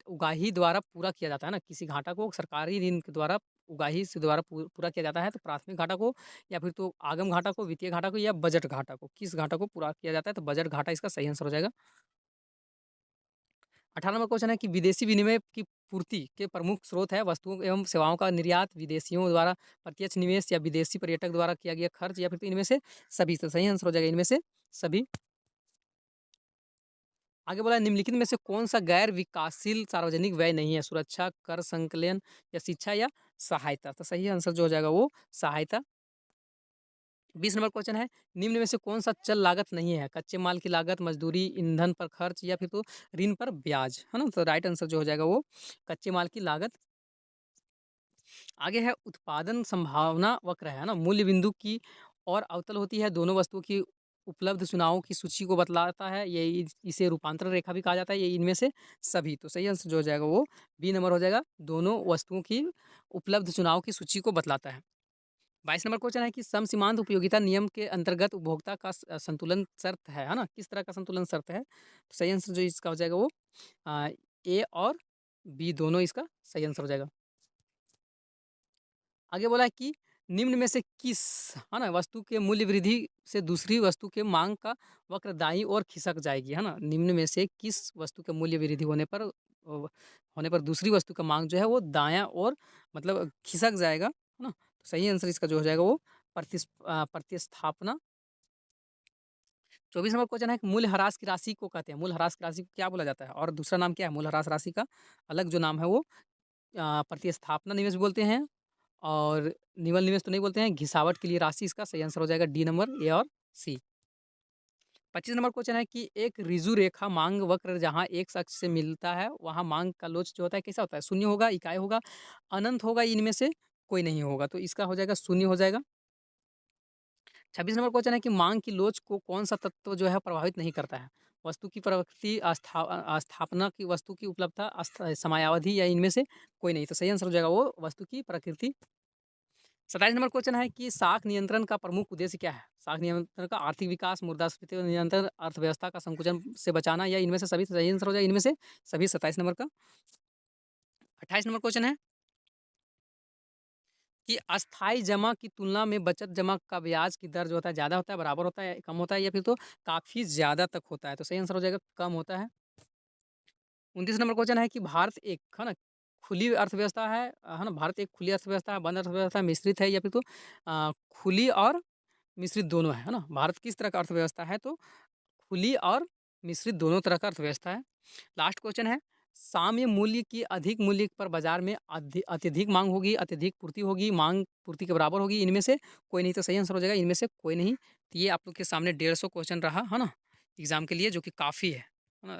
उगाही द्वारा पूरा किया जाता है ना? किसी घाटा को सरकारी ऋण के द्वारा उगाही से द्वारा पूरा किया जाता है, तो प्राथमिक घाटा को या फिर तो आगम घाटा को, वित्तीय घाटा को या बजट घाटा को, किस घाटा को पूरा किया जाता है? तो बजट घाटा इसका सही आंसर हो जाएगा। 18 नंबर क्वेश्चन है कि विदेशी विनिमय की पूर्ति के प्रमुख स्रोत है वस्तुओं एवं सेवाओं का निर्यात, विदेशियों द्वारा प्रत्यक्ष निवेश या विदेशी पर्यटक द्वारा किया गया खर्च या फिर तो इनमें से सभी। तो सही आंसर हो जाएगा इनमें से सभी। आगे बोला है निम्नलिखित में से कौन-सा गैर विकासशील सार्वजनिक व्यय नहीं है? सुरक्षा, कर संकलन या शिक्षा या सहायता? तो सही आंसर जो हो जाएगा वो सहायता। 20 नंबर क्वेश्चन है निम्न में से कौन-सा चल लागत नहीं है? कच्चे माल की लागत, मजदूरी, ईंधन पर खर्च या फिर तो ऋण पर ब्याज, है ना? तो राइट आंसर जो हो जाएगा वो कच्चे माल की लागत। आगे है उत्पादन संभावना वक्र है ना? मूल्य बिंदु की और अवतल होती है, दोनों वस्तुओं की उपलब्ध चुनावों की सूची को बतलाता है, ये इसे रूपांतर रेखा भी कहा जाता है, ये इनमें से सभी। तो सही आंसर जो हो जाएगा वो बी नंबर हो जाएगा, दोनों वस्तुओं की उपलब्ध चुनाव की सूची को बतलाता है। 22 नंबर क्वेश्चन है कि समसीमांत उपयोगिता नियम के अंतर्गत उपभोक्ता का संतुलन शर्त है ना? किस तरह का संतुलन शर्त है? तो सही आंसर जो इसका हो जाएगा वो अ, ए और बी दोनों इसका सही आंसर हो जाएगा। आगे बोला है कि निम्न में से किस, है ना, वस्तु के मूल्य वृद्धि से दूसरी वस्तु के मांग का वक्र दाईं ओर खिसक जाएगी, है ना? निम्न में से किस वस्तु के मूल्य वृद्धि होने पर दूसरी वस्तु का मांग जो है वो दायां ओर मतलब खिसक जाएगा, है ना? तो सही आंसर इसका जो हो जाएगा वो प्रतिस्थापना। 24 नंबर क्वेश्चन है कि मूल्यह्रास की राशि को कहते हैं, मूल्यह्रास की राशि को क्या बोला जाता है? और दूसरा नाम क्या है मूल्यह्रास राशि का? अलग जो नाम है वो प्रतिस्थापना निवेश बोलते हैं और निवल निवेश तो नहीं बोलते हैं, घिसावट के लिए राशि इसका सही आंसर हो जाएगा डी नंबर, ए और सी। 25 नंबर क्वेश्चन है कि एक ऋजु रेखा मांग वक्र जहाँ एक अक्ष से मिलता है, वहाँ मांग का लोच जो होता है कैसा होता है? शून्य होगा, इकाई होगा, अनंत होगा, इनमें से कोई नहीं होगा। तो इसका हो जाएगा शून्य हो जाएगा। 26 नंबर क्वेश्चन है कि मांग की लोच को कौन-सा तत्व जो है प्रभावित नहीं करता है? वस्तु की प्रकृति, स्थापना की वस्तु की उपलब्धता, समयावधि या इनमें से कोई नहीं। तो सही आंसर हो जाएगा वो वस्तु की प्रकृति। 27 नंबर क्वेश्चन है कि साख नियंत्रण का प्रमुख उद्देश्य क्या है? साख नियंत्रण का आर्थिक विकास, मुद्रास्फीति नियंत्रण, अर्थव्यवस्था का संकुचन से बचाना या इनमें से सभी? तो सही आंसर हो जाएगा इनमें से सभी 27 नंबर का। 28 नंबर क्वेश्चन है कि अस्थायी जमा की तुलना में बचत जमा का ब्याज की दर जो होता है ज़्यादा होता है, बराबर होता है, कम होता है या फिर तो काफ़ी ज़्यादा तक होता है? तो सही आंसर हो जाएगा कम होता है। 29 नंबर क्वेश्चन है कि भारत एक, है ना, खुली अर्थव्यवस्था है ना? भारत एक खुली अर्थव्यवस्था है, बंद अर्थव्यवस्था, मिश्रित है या फिर तो खुली और मिश्रित दोनों है ना? भारत किस तरह का अर्थव्यवस्था है? तो खुली और मिश्रित दोनों तरह का अर्थव्यवस्था है। लास्ट क्वेश्चन है साम्य मूल्य की अधिक मूल्य पर बाजार में अत्यधिक मांग होगी, अत्यधिक पूर्ति होगी, मांग पूर्ति के बराबर होगी, इनमें से कोई नहीं। तो सही आंसर हो जाएगा इनमें से कोई नहीं। तो ये आप लोग के सामने 150 क्वेश्चन रहा, है ना, एग्जाम के लिए, जो कि काफ़ी है ना?